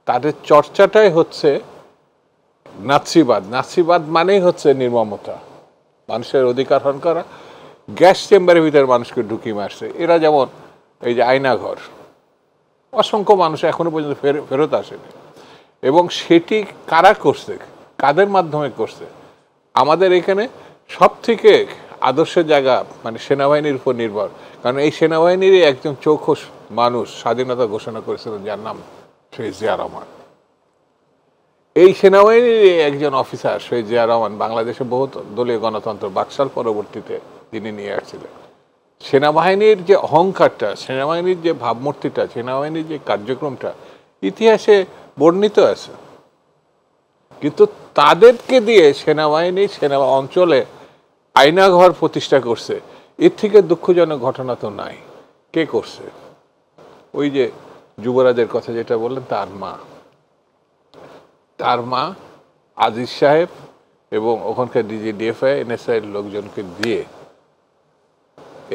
তাদের চর্চাটাই হচ্ছে নাৎসিবাদ। নাৎসিবাদ মানেই হচ্ছে নির্মমতা, মানুষের অধিকার হরণ করা। গ্যাস চেম্বারের ভিতরে মানুষকে ঢুকিয়ে মারছে এরা, যেমন এই যে আয়নাঘর, অসংখ্য মানুষ এখনো পর্যন্ত ফেরত আসেনি। এবং সেটি কারা করছে, কাদের মাধ্যমে করছে? আমাদের এখানে সব থেকে আদর্শের জায়গা মানে সেনাবাহিনীর উপর নির্ভর, কারণ এই সেনাবাহিনীরই একজন চৌখস মানুষ স্বাধীনতা ঘোষণা করেছিলেন, যার নাম শহীদ জিয়া রহমান। এই সেনাবাহিনীর একজন অফিসার শহীদ জিয়া রহমান বাংলাদেশে বহু দলীয় গণতন্ত্র বাকশাল পরবর্তীতে তিনি নিয়ে আসছিলেন। সেনাবাহিনীর যে অহংকারটা, সেনাবাহিনীর যে ভাবমূর্তিটা, সেনাবাহিনীর যে কার্যক্রমটা ইতিহাসে বর্ণিত আছে। কিন্তু তাদেরকে দিয়ে সেনাবাহিনী সেনা অঞ্চলে আয়নাঘর প্রতিষ্ঠা করছে, এর থেকে দুঃখজনক ঘটনা তো নাই। কে করছে? ওই যে যুবরাজের কথা যেটা বললেন, তার মা আজিজ সাহেব এবং ওখানকার ডিজিডিএফআই এনএসআই লোকজনকে দিয়ে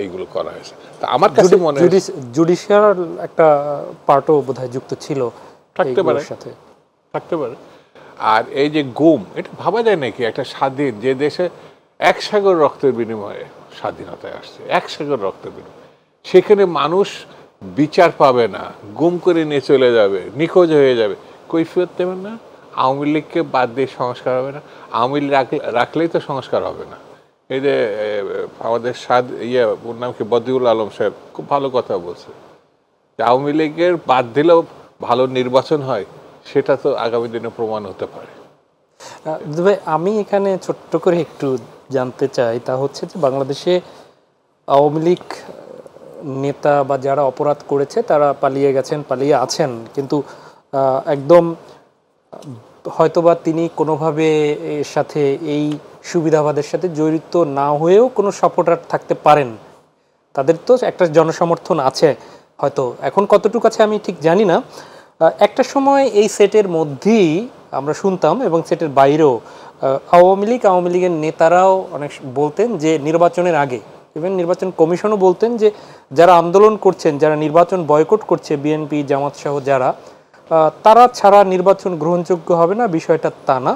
এইগুলো করা হয়েছে। তা আমার কাছে মনে হয় জুডিশিয়াল একটা পার্টও বোধহয় যুক্ত ছিল, থাকতে পারে। আর এই যে গুম, এটা ভাবা যায় নাকি একটা স্বাধীন যে দেশে 1 সাগর রক্তের বিনিময়ে স্বাধীনতায় আসছে, 1 সেকেন্ড রক্ত বিনিময়। সেখানে মানুষ বিচার পাবে না, গুম করে নিয়ে চলে যাবে, নিখোঁজ হয়ে যাবে, কৈফিয়ত দেবেন না। আওয়ামী লীগকে বাদ দিয়ে সংস্কার হবে না, আওয়ামী লীগ রাখলেই তো সংস্কার হবে না। এই যে আমাদের ওর নাম কি, বদিউল আলম সাহেব খুব ভালো কথা বলছে, যে আওয়ামী লীগের বাদ দিলেও ভালো নির্বাচন হয়, সেটা তো আগামী দিনে প্রমাণ হতে পারে। তবে আমি এখানে ছোট্ট করে একটু জানতে চাই, তা হচ্ছে যে বাংলাদেশে আওয়ামী লীগ নেতা বা যারা অপরাধ করেছে তারা পালিয়ে গেছেন, পালিয়ে আছেন, কিন্তু একদম হয়তোবা তিনি কোনোভাবে এর সাথে এই সুবিধাবাদের সাথে জড়িত না হয়েও কোনো সাপোর্টার থাকতে পারেন, তাদের তো একটা জনসমর্থন আছে হয়তো, এখন কতটুকু আছে আমি ঠিক জানি না। একটা সময় এই সেটের মধ্যেই আমরা শুনতাম এবং সেটের বাইরেও আওয়ামী লীগের নেতারাও অনেক বলতেন যে নির্বাচনের আগে, ইভেন নির্বাচন কমিশনও বলতেন যে যারা আন্দোলন করছেন, যারা নির্বাচন বয়কট করছে, বিএনপি জামাত সহ যারা, তারা ছাড়া নির্বাচন গ্রহণযোগ্য হবে না, বিষয়টা তা না,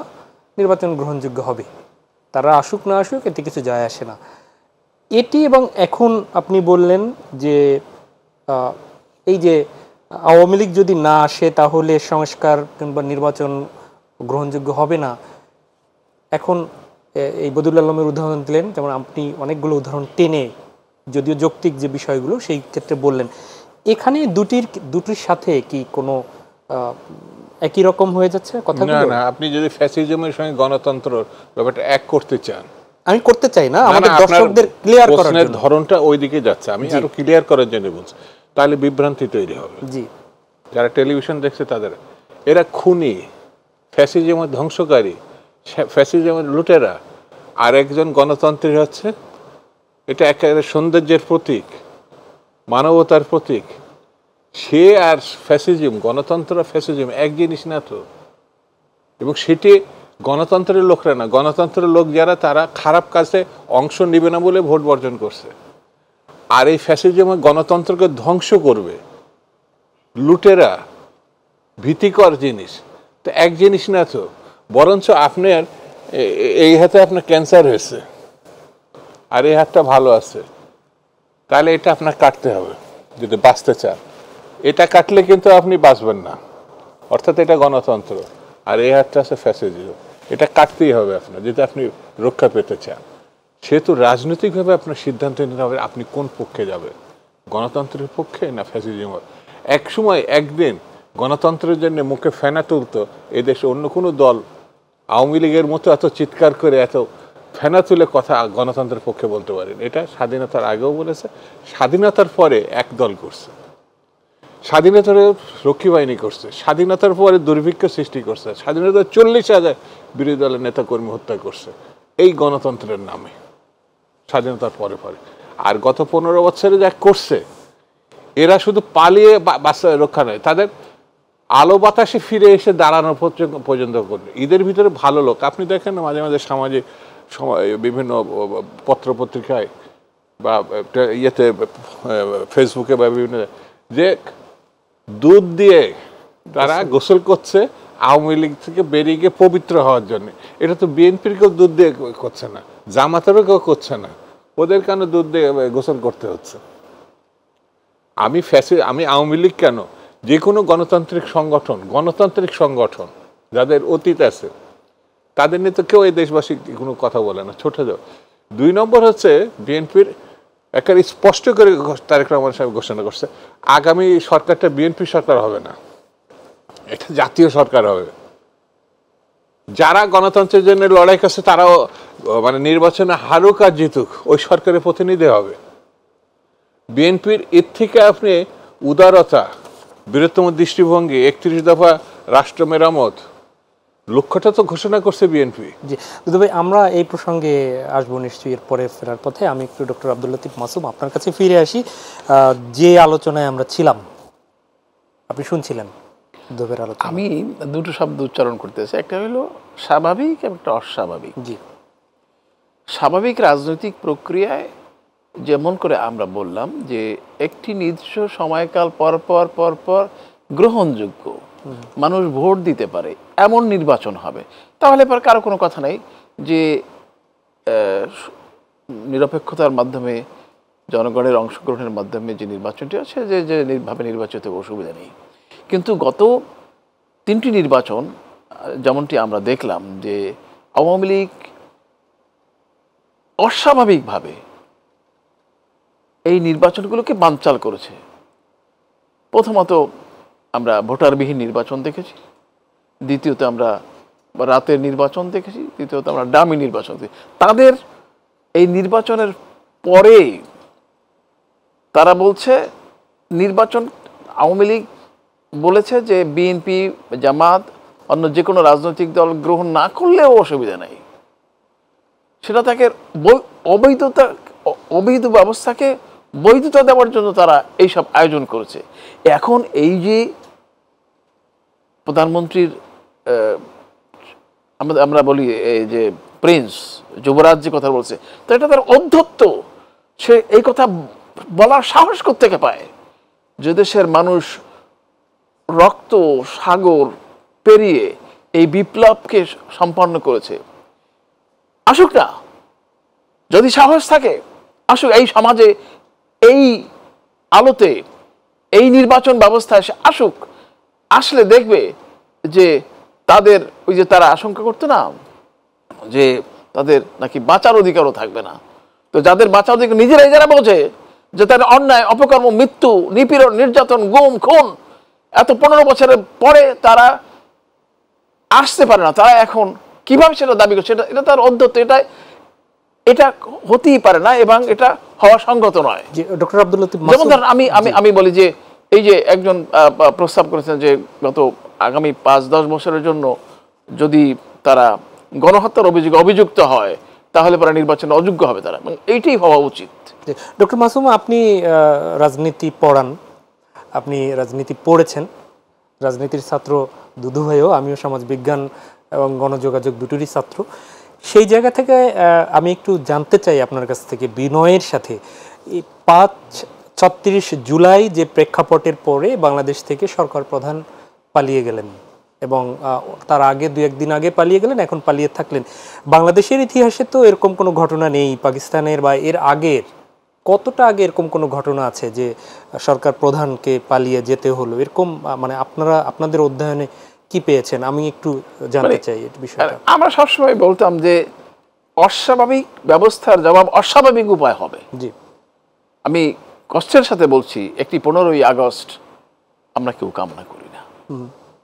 নির্বাচন গ্রহণযোগ্য হবে, তারা আসুক না আসুক এতে কিছু যায় আসে না। এটি এবং এখন আপনি বললেন যে এই যে আওয়ামী লীগ যদি না আসে তাহলে সংস্কার কিংবা নির্বাচন গ্রহণযোগ্য হবে না। এখন এই বদিউল আলমের উদাহরণ দিলেন, যেমন আপনি অনেকগুলো উদাহরণ টেনে যদিও যৌক্তিক যে বিষয়গুলো সেই ক্ষেত্রে বললেন, এখানে দুটির সাথে কি কোনো একই রকম হয়ে যাচ্ছে কথাগুলো? না, আপনি যদি ফ্যাসিজমের সঙ্গে গণতন্ত্র ব্যাপারটা এক করতে চান, আমি করতে চাই না, আমাদের দর্শকদের ক্লিয়ার করার জন্য, ধরনটা ওই দিকে যাচ্ছে, আমি আরো ক্লিয়ার করার জন্য বলছি, তাহলে বিভ্রান্তি তৈরি হবে। জি, যারা টেলিভিশন দেখছে তাদের, এরা খুনি, ফ্যাসিজমের ধ্বংসকারী, ফ্যাসিজমের লুটেরা, আর একজন গণতন্ত্রী হচ্ছে, এটা একেবারে সৌন্দর্যের প্রতীক, মানবতার প্রতীক। সে আর ফ্যাসিজম, গণতন্ত্র ফ্যাসিজম এক জিনিস না তো। এবং সেটি গণতন্ত্রের লোকরা না, গণতন্ত্রের লোক যারা, তারা খারাপ কাজে অংশ নেবে না বলে ভোট বর্জন করছে। আর এই ফ্যাসিজম গণতন্ত্রকে ধ্বংস করবে, লুটেরা, ভীতিকর জিনিস তো এক জিনিস না তো। বরঞ্চ আপনার এই হাতে আপনার ক্যান্সার হয়েছে আর এই হাতটা ভালো আছে, তাহলে এটা আপনার কাটতে হবে যদি বাঁচতে চান। এটা কাটলে কিন্তু আপনি বাঁচবেন না, অর্থাৎ এটা গণতন্ত্র, আর এই হাতটা আছে ফ্যাসিজম, এটা কাটতেই হবে আপনার যদি আপনি রক্ষা পেতে চান। সেহেতু রাজনৈতিকভাবে আপনার সিদ্ধান্ত নিতে হবে আপনি কোন পক্ষে যাবেন, গণতন্ত্রের পক্ষে না ফ্যাসিজম। এক সময় একদিন গণতন্ত্রের জন্য মুখে ফেনা তুলতো এদেশে অন্য কোনো দল, আওয়ামী লীগের মতো এত চিৎকার করে এত ফেনা তুলে কথা গণতন্ত্রের পক্ষে বলতে পারেন। এটা স্বাধীনতার আগেও বলেছে, স্বাধীনতার পরে এক দল করছে, স্বাধীনতার রক্ষী বাহিনী করছে, স্বাধীনতার পরে দুর্ভিক্ষ সৃষ্টি করছে, স্বাধীনতার 40,000 বিরোধী দলের নেতা কর্মী হত্যা করছে এই গণতন্ত্রের নামে স্বাধীনতার পরে পরে। আর গত 15 বছরে যা করছে, এরা শুধু পালিয়ে বাঁচা রক্ষা নয়, তাদের আলো বাতাসে ফিরে এসে দাঁড়ানো পর্যন্ত করবে। ঈদের ভিতরে ভালো লোক আপনি দেখেন না, মাঝে মাঝে সামাজিক বিভিন্ন পত্রপত্রিকায় বা ইয়েতে ফেসবুকে বা বিভিন্ন, যে দুধ দিয়ে তারা গোসল করছে আওয়ামী লীগ থেকে বেরিয়ে গিয়ে পবিত্র হওয়ার জন্য। এটা তো বিএনপির কেউ দুধ দিয়ে করছে না, জামাতেরও কেউ করছে না, ওদের কেন দুধ দিয়ে গোসল করতে হচ্ছে? আমি আওয়ামী লীগ কেন, যে কোনো গণতান্ত্রিক সংগঠন যাদের অতীত আছে তাদের নিয়ে তো কেউ এই দেশবাসী কোনো কথা বলে না, ছোট যাও। 2 নম্বর হচ্ছে বিএনপির একেবারে স্পষ্ট করে তারেক রহমান সাহেব ঘোষণা করছে আগামী সরকারটা বিএনপি সরকার হবে না, এটা জাতীয় সরকার হবে। যারা গণতন্ত্রের জন্য লড়াই করছে তারাও মানে নির্বাচনে হারুক আর জিতুক ওই সরকারের প্রতিনিধি হবে। বিএনপির এর থেকে আপনি উদারতা, বৃহত্তম দৃষ্টিভঙ্গি, 31 দফা রাষ্ট্র মেরামত, লক্ষ্যটা তো ঘোষণা করছে বিএনপি। জি দুদু ভাই, আমরা এই প্রসঙ্গে আসবো নিশ্চয়ই এর পরে ফেরার পথে। আমি একটু ডক্টর আব্দুল লতিফ মাসুম আপনার কাছে ফিরে আসি। যে আলোচনায় আমরা ছিলাম, আপনি শুনছিলেন দুধের আলোচনা। আমি দুটো শব্দ উচ্চারণ করতেছি, একটা হলো স্বাভাবিক এবং একটা অস্বাভাবিক। জি, স্বাভাবিক রাজনৈতিক প্রক্রিয়ায় যেমন করে আমরা বললাম যে একটি নির্দিষ্ট সময়কাল পরপর গ্রহণযোগ্য, মানুষ ভোট দিতে পারে এমন নির্বাচন হবে, তাহলে পর কারো কোনো কথা নেই যে নিরপেক্ষতার মাধ্যমে, জনগণের অংশগ্রহণের মাধ্যমে যে নির্বাচনটি আছে, যে ভাবে নির্বাচিত অসুবিধা নেই। কিন্তু গত 3টি নির্বাচন যেমনটি আমরা দেখলাম যে আওয়ামী লীগ অস্বাভাবিকভাবে এই নির্বাচনগুলোকে বানচাল করেছে। প্রথমত আমরা ভোটারবিহীন নির্বাচন দেখেছি, দ্বিতীয়ত আমরা রাতের নির্বাচন দেখেছি, তৃতীয়ত আমরা ডামি নির্বাচন দেখেছি। তাদের এই নির্বাচনের পরে তারা বলছে নির্বাচন, আওয়ামী লীগ বলেছে যে বিএনপি, জামাত, অন্য যে কোনো রাজনৈতিক দল গ্রহণ না করলেও অসুবিধা নেই। সেটা তাকে অবৈধ ব্যবস্থাকে বৈধতা দেওয়ার জন্য তারা এইসব আয়োজন করেছে। এখন এই যে প্রধানমন্ত্রীর আমরা বলি এই যে প্রিন্স, যুবরাজ যে কথা বলছে, তো এটা তার অধ্যত্ব। সে এই কথা বলার সাহস কোত্থেকে পায়? যে দেশের মানুষ রক্ত সাগর পেরিয়ে এই বিপ্লবকে সম্পন্ন করেছে, আসুক না, যদি সাহস থাকে আসুক এই সমাজে, এই আলোতে, এই নির্বাচন ব্যবস্থায় সে আসুক। আসলে দেখবে যে তাদের ওই যে তারা আশঙ্কা করতো না যে তাদের নাকি বাঁচার অধিকারও থাকবে না, তো যাদের বাঁচার অধিকার নিজেরাই যারা বোঝে যে তাদের অন্যায়, অপকর্ম, মৃত্যু, নিপীড়ন, নির্যাতন, গুম, খুন এত 15 বছরের পরে তারা আসতে পারে না, তারা এখন কিভাবে সেটা দাবি করছে? এটা তার অধ্যত্ত, এটা হতেই পারে না এবং এটা হওয়া সঙ্গত নয়। ডক্টর আব্দুল লতিফ, যেমন ধরেন আমি বলি যে এই যে একজন প্রস্তাব করেছেন যে গত আগামী 5-10 বছরের জন্য যদি তারা গণহত্যার অভিযুক্ত হয় তাহলে পরে নির্বাচনে অযোগ্য হবে তারা, এইটাই হওয়া উচিত। ডক্টর মাসুম, আপনি রাজনীতি পড়ান, আপনি রাজনীতি পড়েছেন, রাজনীতির ছাত্র দুদু ভাইও, আমিও সমাজবিজ্ঞান এবং গণযোগাযোগ দুটোরই ছাত্র। সেই জায়গা থেকে আমি একটু জানতে চাই আপনার কাছ থেকে বিনয়ের সাথে, এই 36 জুলাই যে প্রেক্ষাপটের পরে বাংলাদেশ থেকে সরকার প্রধান পালিয়ে গেলেন এবং তার আগে 2-1 দিন আগে পালিয়ে গেলেন, এখন পালিয়ে থাকলেন। বাংলাদেশের ইতিহাসে তো এরকম কোনো ঘটনা নেই, পাকিস্তানের বা এর আগের কতটা আগে এরকম কোনো ঘটনা আছে যে সরকার প্রধানকে পালিয়ে যেতে হলো? এরকম মানে আপনাদের অধ্যয়নে কি পেয়েছেন? আমি একটু জানতে চাই এই বিষয়টা। আমরা সবসময় বলতাম যে অস্বাভাবিক ব্যবস্থার জবাব অস্বাভাবিক উপায় হবে। জি, আমি কষ্টের সাথে বলছি, একটি 15ই আগস্ট আমরা কেউ কামনা করি না,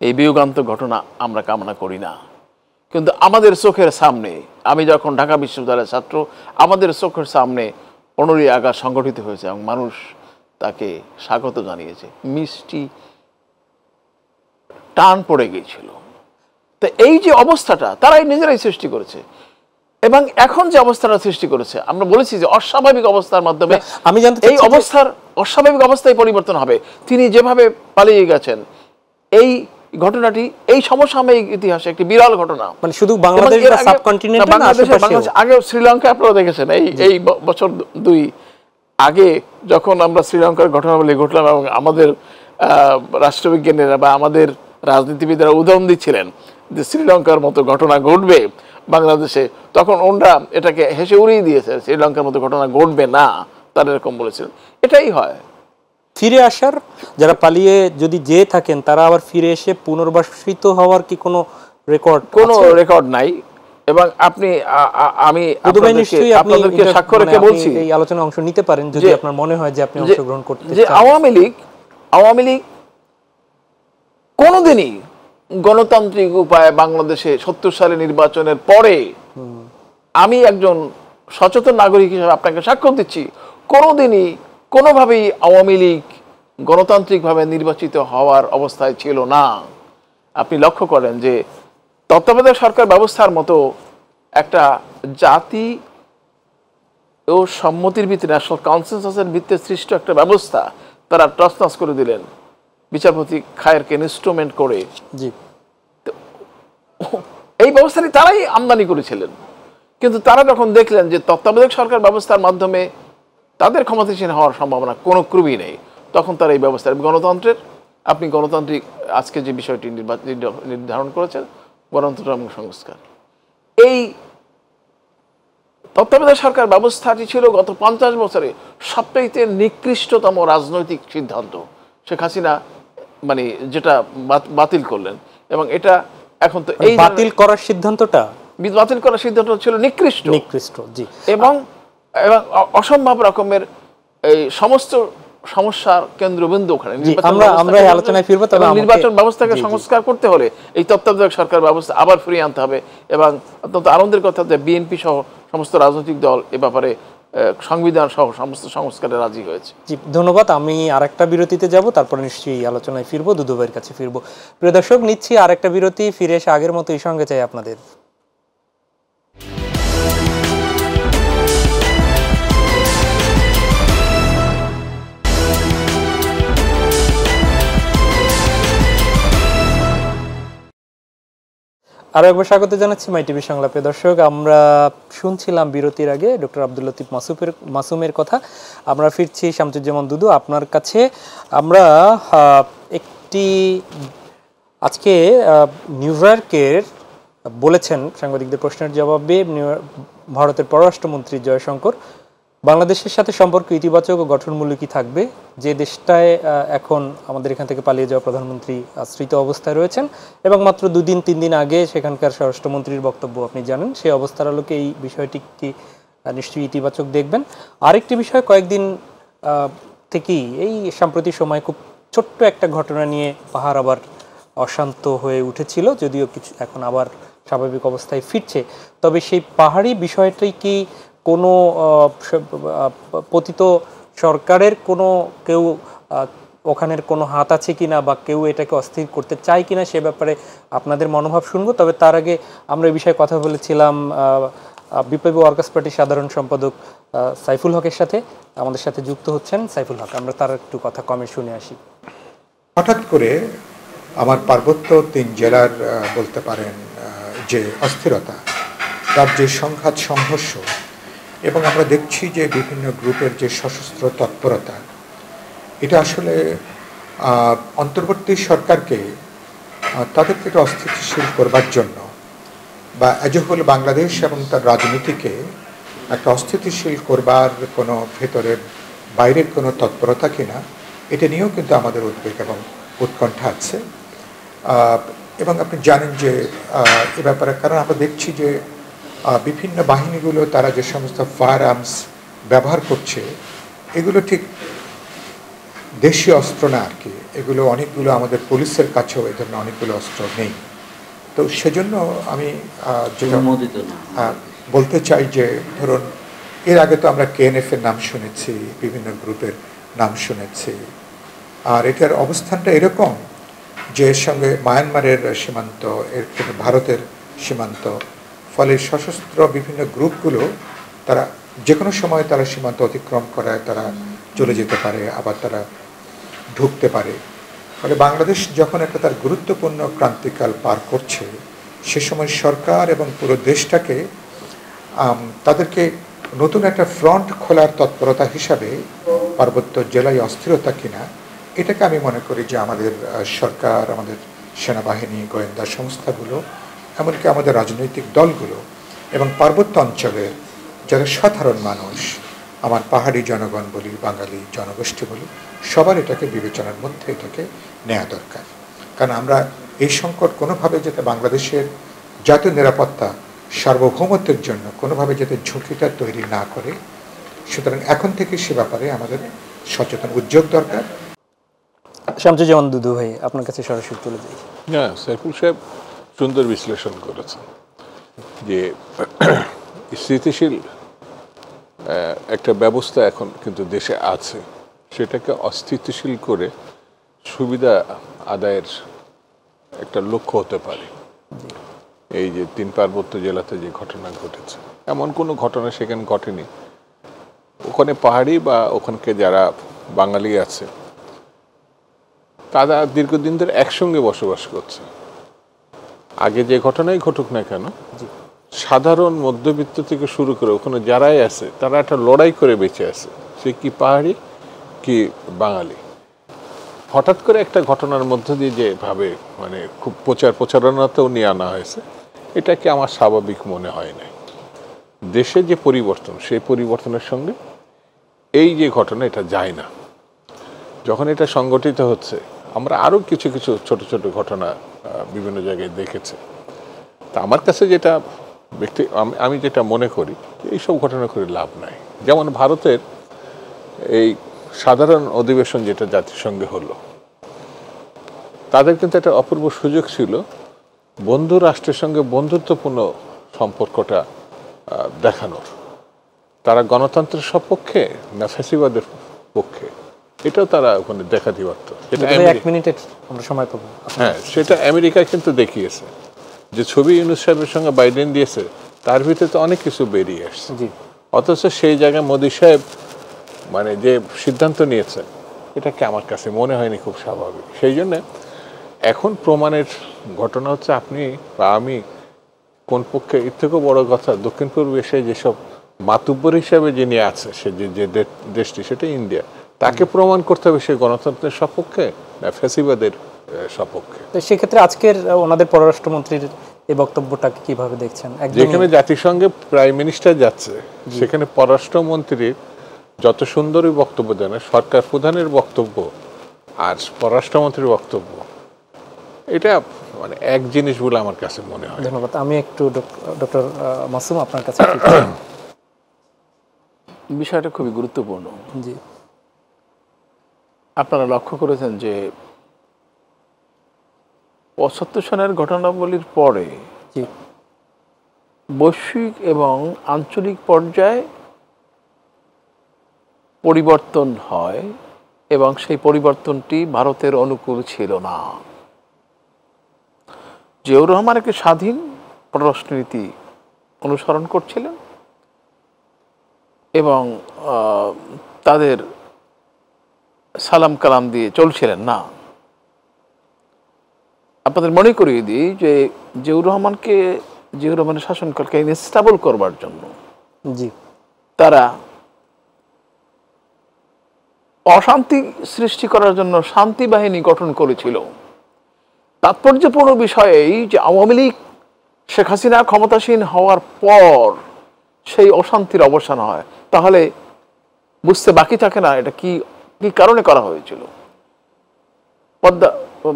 এই বিয়োগান্তক ঘটনা আমরা কামনা করি না, কিন্তু আমাদের চোখের সামনে, আমি যখন ঢাকা বিশ্ববিদ্যালয়ের ছাত্র, আমাদের চোখের সামনে 15ই আগস্ট সংগঠিত হয়েছে এবং মানুষ তাকে স্বাগত জানিয়েছে, মিষ্টি টান পড়ে গিয়েছিল। তো এই যে অবস্থাটা তারাই নিজেরাই সৃষ্টি করেছে এবং এখন যে অবস্থাটা সৃষ্টি করেছে, আমরা বলেছি যে অস্বাভাবিক অবস্থার মাধ্যমে আমি জানতে এই অবস্থার অস্বাভাবিক অবস্থায় পরিবর্তন হবে। তিনি যেভাবে পালিয়ে গেছেন, এই ঘটনাটি এই সমসাময়িক ইতিহাসে একটি বিরল ঘটনা। মানে শুধু বাংলাদেশ বা সাবকন্টিনেন্ট না, বাংলাদেশ আগেও শ্রীলঙ্কা আপনারা দেখেছেন, এই বছর 2 আগে যখন আমরা শ্রীলঙ্কার ঘটনাবলী ঘটলাম এবং আমাদের রাষ্ট্রবিজ্ঞানীরা বা আমাদের রাজনীতিবিদরা উদাহরণ দিচ্ছিলেন যে শ্রীলঙ্কার মতো ঘটনা ঘটবে বাংলাদেশে, তখন ওনরা এটাকে হেসে উড়িয়ে দিয়েছে, শ্রীলঙ্কার মতো ঘটনা ঘটবে না, তারা এরকম বলেছিলেন। এটাই হয়, ফিরে আসার, যারা পালিয়ে যদি যেয়ে থাকেন তারা আবার ফিরে এসে পুনর্বাসিত হওয়ার কি কোনো রেকর্ড নাই। এবং আমি আপনাদেরকে সাক্ষ্য রেখে বলছি, এই আলোচনায় অংশ নিতে পারেন যদি আপনার মনে হয় যে আপনি অংশগ্রহণ করতে চান, যে আওয়ামী লীগ কোনোদিনই গণতান্ত্রিক উপায়ে বাংলাদেশে 70 সালে নির্বাচনের পরে, আমি একজন সচেতন নাগরিক হিসেবে আপনাকে সাক্ষ্য দিচ্ছি, কোনোদিনই কোনোভাবেই আওয়ামী লীগ গণতান্ত্রিকভাবে নির্বাচিত হওয়ার অবস্থায় ছিল না। আপনি লক্ষ্য করেন যে তত্ত্বাবধায়ক সরকার ব্যবস্থার মতো একটা জাতি ও সম্মতির ভিত্তিতে, ন্যাশনাল কনসেনসাসের ভিত্তিতে সৃষ্ট একটা ব্যবস্থা তারা তছনছ করে দিলেন বিচারপতি খায়েরকে ইনস্ট্রুমেন্ট করে। জি, এই ব্যবস্থাটি তারাই আমদানি করেছিলেন, কিন্তু তারা যখন দেখলেন যে তত্ত্বাবধায়ক সরকার ব্যবস্থার মাধ্যমে তাদের ক্ষমতাসীন হওয়ার সম্ভাবনা কোনো ক্রমই নেই, তখন তারা এই ব্যবস্থা, গণতন্ত্রের, আপনি গণতান্ত্রিক আজকে যে বিষয়টি নির্ধারণ করেছেন, গণতন্ত্র এবং সংস্কার, এই তত্ত্বাবধায়ক সরকার ব্যবস্থাটি ছিল গত 50 বছরে সবচাইতে নিকৃষ্টতম রাজনৈতিক সিদ্ধান্ত। শেখ হাসিনা মানে যেটা বাতিল করলেন, এবং এটা এখন তো এই বাতিল করার সিদ্ধান্তটা বাতিল করার সিদ্ধান্ত ছিল নিকৃষ্ট, জি, এবং অসম্ভব রকমের এই সমস্ত সমস্যার কেন্দ্রবিন্দু ওখানে। আমরা আলোচনায় ফিরবো, তবে নির্বাচন ব্যবস্থাকে সংস্কার করতে হলে এই তত্ত্বাবধায়ক সরকার ব্যবস্থা আবার ফিরিয়ে আনতে হবে। এবং অত্যন্ত আনন্দের কথা যে বিএনপি সহ সমস্ত রাজনৈতিক দল এ ব্যাপারে সংবিধান সহ সমস্ত সংস্কারে রাজি হয়েছে। জি, ধন্যবাদ। আমি আরেকটা বিরতিতে যাব, তারপরে নিশ্চয়ই আলোচনায় ফিরবো, দুদু ভাইয়ের কাছে ফিরবো। প্রিয় দর্শক, নিচ্ছি আরেকটা বিরতি, ফিরে এসে আগের মতোই সঙ্গে চাই আপনাদের। আরো একবার স্বাগত জানাচ্ছি মাই টিভি সংলাপে। দর্শক, আমরা শুনছিলাম বিরতির আগে ডক্টর আব্দুল লতিফ মাসুমের কথা। আমরা ফিরছি শামসুজ্জামান দুদু আপনার কাছে। আমরা একটি আজকে নিউইয়র্কের বলেছেন সাংবাদিকদের প্রশ্নের জবাবে ভারতের পররাষ্ট্রমন্ত্রী জয়শঙ্কর, বাংলাদেশের সাথে সম্পর্ক ইতিবাচক ও গঠনমূলকই থাকবে। যে দেশটায় এখন আমাদের এখান থেকে পালিয়ে যাওয়া প্রধানমন্ত্রী আশ্রিত অবস্থায় রয়েছেন, এবং মাত্র 2-3 দিন আগে সেখানকার স্বরাষ্ট্রমন্ত্রীর বক্তব্য আপনি জানেন, সেই অবস্থার আলোকে এই বিষয়টি নিশ্চয়ই ইতিবাচক দেখবেন। আরেকটি বিষয়, কয়েকদিন থেকেই এই সাম্প্রতিক সময় খুব ছোট্ট একটা ঘটনা নিয়ে পাহাড় আবার অশান্ত হয়ে উঠেছিল, যদিও কিছু এখন আবার স্বাভাবিক অবস্থায় ফিরছে। তবে সেই পাহাড়ি বিষয়টি কি কোনো পতিত সরকারের কোনো কেউ ওখানের কোনো হাত আছে কিনা, বা কেউ এটাকে অস্থির করতে চায় কিনা, সে ব্যাপারে আপনাদের মনোভাব শুনবো। তবে তার আগে আমরা এই বিষয়ে কথা বলেছিলাম বিপ্লবী ওয়ার্কার্স পার্টির সাধারণ সম্পাদক সাইফুল হকের সাথে। আমাদের সাথে যুক্ত হচ্ছেন সাইফুল হক, আমরা তার একটু কথা কমে শুনে আসি। হঠাৎ করে আমার পার্বত্য 3 জেলার বলতে পারেন যে অস্থিরতা, রাজ্যের সংঘাত সংঘর্ষ, এবং আমরা দেখছি যে বিভিন্ন গ্রুপের যে সশস্ত্র তৎপরতা, এটা আসলে অন্তর্বর্তী সরকারকে তাদেরকে একটু অস্থিতিশীল করবার জন্য, বা এজ হোল বাংলাদেশ এবং তার রাজনীতিকে একটা অস্থিতিশীল করবার কোনো ভেতরের বাইরের কোনো তৎপরতা কিনা, এটা নিয়েও কিন্তু আমাদের উদ্বেগ এবং উৎকণ্ঠা আছে। এবং আপনি জানেন যে এ ব্যাপারে, কারণ আমরা দেখছি যে বিভিন্ন বাহিনীগুলো তারা যে সমস্ত ফায়ার আর্মস ব্যবহার করছে, এগুলো ঠিক দেশীয় অস্ত্র না আর কি। এগুলো অনেকগুলো আমাদের পুলিশের কাছেও এই ধরনের অনেকগুলো অস্ত্র নেই। তো সেজন্য আমি যেটা বলতে চাই যে, ধরুন এর আগে তো আমরা কেএনএফের নাম শুনেছি, বিভিন্ন গ্রুপের নাম শুনেছি, আর এটার অবস্থানটা এরকম যে এর সঙ্গে মায়ানমারের সীমান্ত, এর থেকে ভারতের সীমান্ত, ফলে সশস্ত্র বিভিন্ন গ্রুপগুলো তারা যে কোনো সময় তারা সীমান্ত অতিক্রম করায়, তারা চলে যেতে পারে, আবার তারা ঢুকতে পারে। ফলে বাংলাদেশ যখন একটা তার গুরুত্বপূর্ণ ক্রান্তিকাল পার করছে, সে সময় সরকার এবং পুরো দেশটাকে তাদেরকে নতুন একটা ফ্রন্ট খোলার তৎপরতা হিসাবে পার্বত্য জেলায় অস্থিরতা কিনা, এটাকে আমি মনে করি যে আমাদের সরকার, আমাদের সেনাবাহিনী, গোয়েন্দা সংস্থাগুলো, এমনকি আমাদের রাজনৈতিক দলগুলো এবং পার্বত্য অঞ্চলের যারা সাধারণ মানুষ, আমার পাহাড়ি জনগণ বলি, বাঙালি জনগোষ্ঠী বলি, সবার এটাকে বিবেচনার মধ্যে এটাকে নেওয়া দরকার। কারণ আমরা এই সংকট কোনোভাবে যাতে বাংলাদেশের জাতীয় নিরাপত্তা, সার্বভৌমত্বের জন্য কোনোভাবে যাতে ঝুঁকিটা তৈরি না করে, সুতরাং এখন থেকে সে ব্যাপারে আমাদের সচেতন উদ্যোগ দরকার। শামসুজ্জামান দুদু ভাই, আপনার কাছে সরাসরি তুলে যাই। হ্যাঁ, সাইফুল সাহেব সুন্দর বিশ্লেষণ করেছেন যে স্থিতিশীল একটা ব্যবস্থা এখন কিন্তু দেশে আছে, সেটাকে অস্থিতিশীল করে সুবিধা আদায়ের একটা লক্ষ্য হতে পারে। এই যে 3 পার্বত্য জেলাতে যে ঘটনা ঘটেছে, এমন কোনো ঘটনা সেখানে ঘটেনি। ওখানে পাহাড়ি বা ওখানকে যারা বাঙালি আছে, তারা দীর্ঘদিন ধরে একসঙ্গে বসবাস করছে। আগে যে ঘটনাই ঘটুক না কেন, সাধারণ মধ্যবিত্ত থেকে শুরু করে ওখানে যারাই আছে, তারা একটা লড়াই করে বেঁচে আছে, সে কি পাহাড়ি কি বাঙালি। হঠাৎ করে একটা ঘটনার মধ্য দিয়ে যেভাবে মানে খুব প্রচারণাতেও নিয়ে আনা হয়েছে, এটাকে আমার স্বাভাবিক মনে হয় না। দেশে যে পরিবর্তন, সেই পরিবর্তনের সঙ্গে এই যে ঘটনা, এটা যায় না। যখন এটা সংগঠিত হচ্ছে, আমরা আরও কিছু কিছু ছোট ছোট ঘটনা বিভিন্ন জায়গায় দেখেছি। তা আমার কাছে যেটা আমি যেটা মনে করি, এইসব ঘটনা করে লাভ নাই। যেমন ভারতের এই সাধারণ অধিবেশন যেটা জাতিসংঘে হলো, তাদের কিন্তু একটা অপূর্ব সুযোগ ছিল বন্ধু রাষ্ট্রের সঙ্গে বন্ধুত্বপূর্ণ সম্পর্কটা দেখানোর। তারা গণতন্ত্রের সপক্ষে না ফ্যাসিবাদের পক্ষে, এটাও তারা ওখানে দেখাতে পারত। এক মিনিটের আমরা সময় পাবো। হ্যাঁ, সেটা আমেরিকা কিন্তু দেখিয়েছে, যে ছবি ইউনূস সাহেবের সঙ্গে বাইডেন দিয়েছে, তার ভিতরে তো অনেক কিছু বেরিয়ে আসছে। অথচ সেই জায়গায় মোদি সাহেব মানে যে সিদ্ধান্ত নিয়েছে, এটাকে আমার কাছে মনে হয়নি খুব স্বাভাবিক। সেই জন্যে এখন প্রমাণের ঘটনা হচ্ছে আপনি বা আমি কোন পক্ষে। এর থেকেও বড় কথা, দক্ষিণ পূর্ব এশিয়ায় যেসব মাতুব্বর হিসাবে যিনি আছে, সে যে দেশটি, সেটা ইন্ডিয়া, তাকে প্রমাণ করতে হবে সে গণতন্ত্রের সপক্ষে না ফ্যাসিবাদের সপক্ষে। তো সেক্ষেত্রে আজকের ওনাদের পররাষ্ট্রমন্ত্রীর এই বক্তব্যটাকে কিভাবে দেখছেন? যেখানে জাতিসংঘে প্রাইম মিনিস্টার যাচ্ছে, সেখানে পররাষ্ট্রমন্ত্রীর যত সুন্দরই বক্তব্য দেন, সরকার প্রধানের বক্তব্য আর পররাষ্ট্রমন্ত্রীর বক্তব্য, এটা মানে এক জিনিস বলে আমার কাছে মনে হয়। ধন্যবাদ। আমি একটু ডক্টর মাসুম আপনার কাছে বিষয়টা খুবই গুরুত্বপূর্ণ। জি, আপনারা লক্ষ্য করেছেন যে ৭৫ সনের ঘটনাবলীর পরে জি, বৈশ্বিক এবং আঞ্চলিক পর্যায়ে পরিবর্তন হয় এবং সেই পরিবর্তনটি ভারতের অনুকূল ছিল না। জিয়াউর রহমান একটি স্বাধীন পররাষ্ট্রনীতি অনুসরণ করছিলেন এবং তাদের সালাম কালাম দিয়ে চলছিলেন না। আপনাদের মনে করিয়ে দিই যে জিয়াউর রহমানের শাসনকালকে স্টেবল করবার জন্য জি, তারা অশান্তি সৃষ্টি করার জন্য শান্তি বাহিনী গঠন করেছিল। তাৎপর্যপূর্ণ বিষয় এই যে আওয়ামী লীগ শেখ হাসিনা ক্ষমতাসীন হওয়ার পর সেই অশান্তির অবসান হয়, তাহলে বুঝতে বাকি থাকে না এটা কি কি কারণে করা হয়েছিল। পদ্মা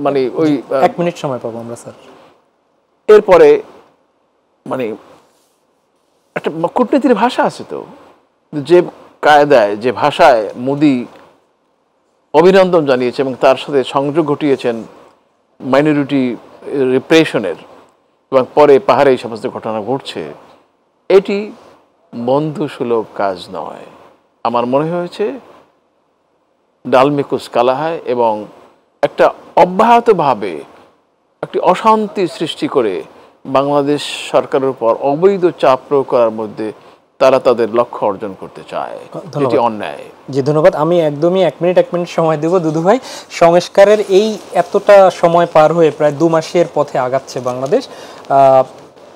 মানে ওই 1 মিনিট সময় পাবো আমরা স্যার। এরপরে মানে একটা কূটনীতির ভাষা আছে, তো যে কায়দায় যে ভাষায় মোদি অভিনন্দন জানিয়েছে এবং তার সাথে সংযোগ ঘটিয়েছেন মাইনরিটি রিপ্রেশনের, এবং পরে পাহাড়ে এই সমস্ত ঘটনা ঘটছে, এটি বন্ধুসুলভ কাজ নয়। আমার মনে হয়েছে ডালমিকুস কালাহায় এবং একটা অব্যাহতভাবে একটি অশান্তি সৃষ্টি করে বাংলাদেশ সরকারের উপর অবৈধ চাপ প্রয়োগ করার মধ্যে তারা তাদের লক্ষ্য অর্জন করতে চায়, এটি অন্যায়। জি, ধন্যবাদ। আমি একদমই 1 মিনিট সময় দেব দুদু ভাই। সংস্কারের এই এতটা সময় পার হয়ে প্রায় 2 মাসের পথে আগাচ্ছে বাংলাদেশ।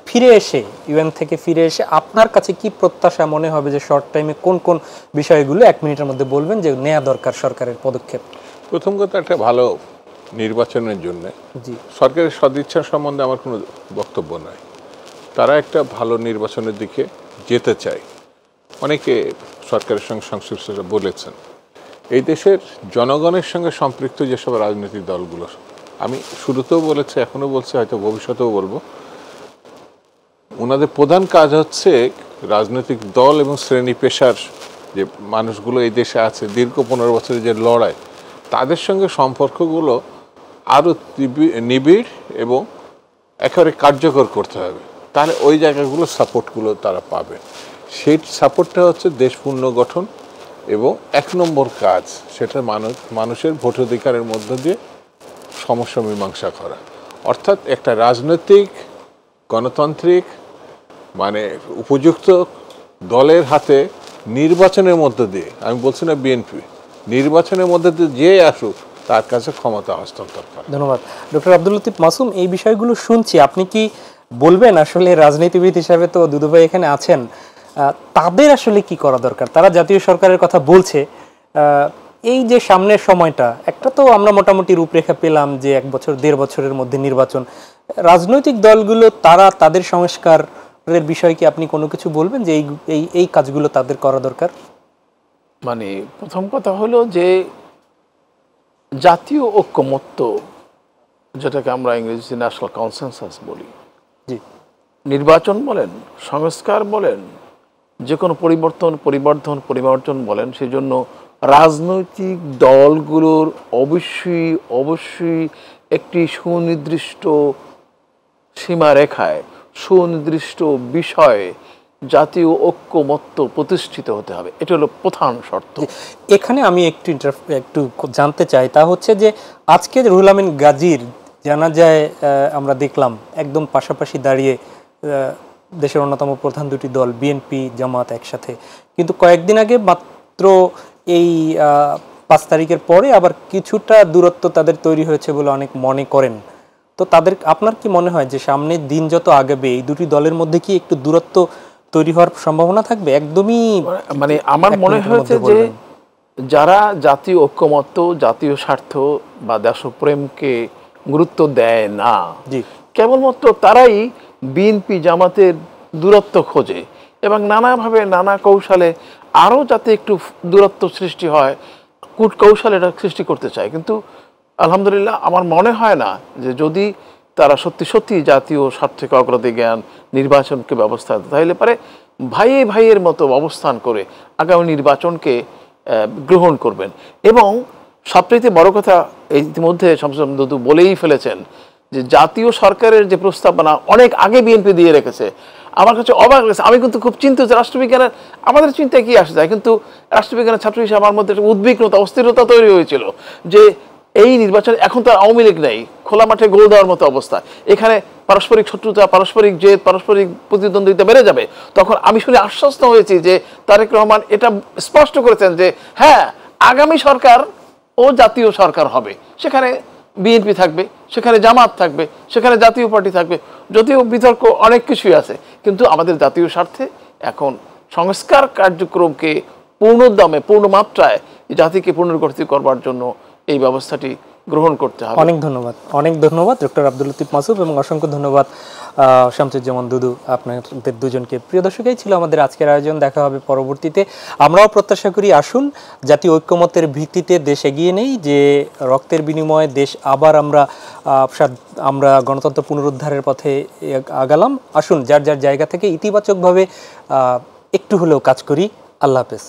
ফিরে এসে ইউএন থেকে ফিরে এসে আপনার কাছে কি প্রত্যাশা মনে হবে যে শর্ট টাইমে কোন কোন বিষয়গুলো 1 মিনিটের মধ্যে বলবেন যে নেওয়া দরকার সরকারের পদক্ষেপ? প্রথম কথা, একটা ভালো নির্বাচনের জন্য জি, সরকারের সদিচ্ছা সম্বন্ধে আমার কোনো বক্তব্য নাই। তারা একটা ভালো নির্বাচনের দিকে যেতে চায়। অনেকে সরকারের সঙ্গে সংশ্লিষ্টরা বলেছেন, এই দেশের জনগণের সঙ্গে সম্পৃক্ত যেসব রাজনৈতিক দলগুলো, আমি শুরুতেও বলেছি, এখনও বলছি, হয়তো ভবিষ্যতেও বলবো, ওনাদের প্রধান কাজ হচ্ছে রাজনৈতিক দল এবং শ্রেণী পেশার যে মানুষগুলো এই দেশে আছে দীর্ঘ 15 বছরের যে লড়াই, তাদের সঙ্গে সম্পর্কগুলো আরও নিবিড় এবং একেবারে কার্যকর করতে হবে। তাহলে ওই জায়গাগুলো সাপোর্টগুলো তারা পাবে। সেই সাপোর্টটা হচ্ছে দেশ পুনর্গঠন এবং 1 নম্বর কাজ, সেটা মানুষের ভোটাধিকারের মধ্য দিয়ে সমস্যা মীমাংসা করা। অর্থাৎ একটা রাজনৈতিক গণতান্ত্রিক মানে উপযুক্ত দলের হাতে নির্বাচনের মধ্য দিয়ে, আমি বলছি না বিএনপি, নির্বাচনের মধ্যে দিয়ে যে আসুক তার কাছে ক্ষমতা হস্তান্তর করে। ধন্যবাদ। ডক্টর আব্দুল লতিফ মাসুম, এই বিষয়গুলো শুনছি, আপনি কি বলবেন আসলে রাজনীতিবিদ হিসাবে তো দুদু ভাই এখানে আছেন, তাদের আসলে কি করা দরকার? তারা জাতীয় সরকারের কথা বলছে, এই যে সামনের সময়টা, একটা তো আমরা মোটামুটি রূপরেখা পেলাম যে 1 বছর 1.5 বছরের মধ্যে নির্বাচন, রাজনৈতিক দলগুলো তারা তাদের সংস্কার এর বিষয়ে কি আপনি কোনো কিছু বলবেন যে এই এই এই কাজগুলো তাদের করা দরকার? মানে প্রথম কথা হলো যে জাতীয় ঐক্যমত্য, যেটাকে আমরা ইংরেজিতে ন্যাশনাল কনসেনসাস বলি, জি নির্বাচন বলেন, সংস্কার বলেন, যে কোনো পরিবর্তন বলেন, সেজন্য রাজনৈতিক দলগুলোর অবশ্যই একটি সুনির্দিষ্ট সীমারেখায়, সুনির্দিষ্ট বিষয়ে জাতীয় ঐক্যমত্য প্রতিষ্ঠিত হতে হবে। এটা হলো প্রধান শর্ত। এখানে আমি একটু জানতে চাই, তা হচ্ছে যে আজকে রুহুল আমিন গাজীর জানাজায় আমরা দেখলাম একদম পাশাপাশি দাঁড়িয়ে দেশের অন্যতম প্রধান দুটি দল বিএনপি জামাত একসাথে, কিন্তু কয়েকদিন আগে মাত্র এই 5 তারিখের পরে আবার কিছুটা দূরত্ব তাদের তৈরি হয়েছে বলে অনেক মনে করেন। তো আপনার কি মনে হয় যে সামনের দিন যত আগাবে এই দুটি দলের মধ্যে কি একটু দূরত্ব তৈরি হওয়ার সম্ভাবনা থাকবে? একদমই মানে আমার মনে হয়েছে যে যারা জাতীয় ঐক্যমত্য, জাতীয় স্বার্থ বা দেশপ্রেমকে গুরুত্ব দেয় না, কেবলমাত্র তারাই বিএনপি জামাতের দূরত্ব খোঁজে এবং নানাভাবে নানা কৌশলে আরও যাতে একটু দূরত্ব সৃষ্টি হয়, কূটকৌশলে এটা সৃষ্টি করতে চায়। কিন্তু আলহামদুলিল্লাহ আমার মনে হয় না যে যদি তারা সত্যি জাতীয় স্বার্থকে অগ্রাধিকার, নির্বাচনকে ব্যবস্থা দেয়, তাহলে পারে ভাইয়ের মতো অবস্থান করে আগামী নির্বাচনকে গ্রহণ করবেন। এবং সবচেয়ে বড় কথা, ইতিমধ্যে শামসুল দুদু বলেই ফেলেছেন যে জাতীয় সরকারের যে প্রস্তাবনা অনেক আগে বিএনপি দিয়ে রেখেছে, আমার কাছে অবাক লাগছে। আমি কিন্তু খুব চিন্তিত, রাষ্ট্রবিজ্ঞানের আমাদের চিন্তায় কি আসে যায়, কিন্তু রাষ্ট্রবিজ্ঞানের ছাত্র হিসেবে আমার মধ্যে একটা উদ্বিগ্নতা, অস্থিরতা তৈরি হয়েছিল যে এই নির্বাচন এখন তো আওয়ামী লীগ নেই, খোলা মাঠে গোল দেওয়ার মতো অবস্থা, এখানে পারস্পরিক শত্রুতা, পারস্পরিক জেদ, পারস্পরিক প্রতিদ্বন্দ্বিতা বেড়ে যাবে। তখন আমি শুনে আশ্বস্ত হয়েছি যে তারেক রহমান এটা স্পষ্ট করেছেন যে হ্যাঁ, আগামী সরকার ও জাতীয় সরকার হবে, সেখানে বিএনপি থাকবে, সেখানে জামাত থাকবে, সেখানে জাতীয় পার্টি থাকবে। যদিও বিতর্ক অনেক কিছুই আছে, কিন্তু আমাদের জাতীয় স্বার্থে এখন সংস্কার কার্যক্রমকে পূর্ণোদ্যমে, পূর্ণমাত্রায় জাতিকে পুনর্গঠিত করবার জন্য এই ব্যবস্থাটি গ্রহণ করতে হবে। অনেক ধন্যবাদ ডক্টর আব্দুল লতিফ মাসুদ, এবং অসংখ্য ধন্যবাদ শামসুজ্জামান দুদু, আপনাদের দুজনকে। প্রিয় দর্শক, এই ছিল আমাদের আজকের আয়োজন। দেখা হবে পরবর্তীতে। আমরাও প্রত্যাশা করি আসুন জাতীয় ঐক্যমত্যের ভিত্তিতে দেশ এগিয়ে নেই, যে রক্তের বিনিময়ে দেশ আবার আমরা গণতন্ত্র পুনরুদ্ধারের পথে আগালাম। আসুন যার যার জায়গা থেকে ইতিবাচকভাবে একটু হলেও কাজ করি। আল্লাহ হাফেজ।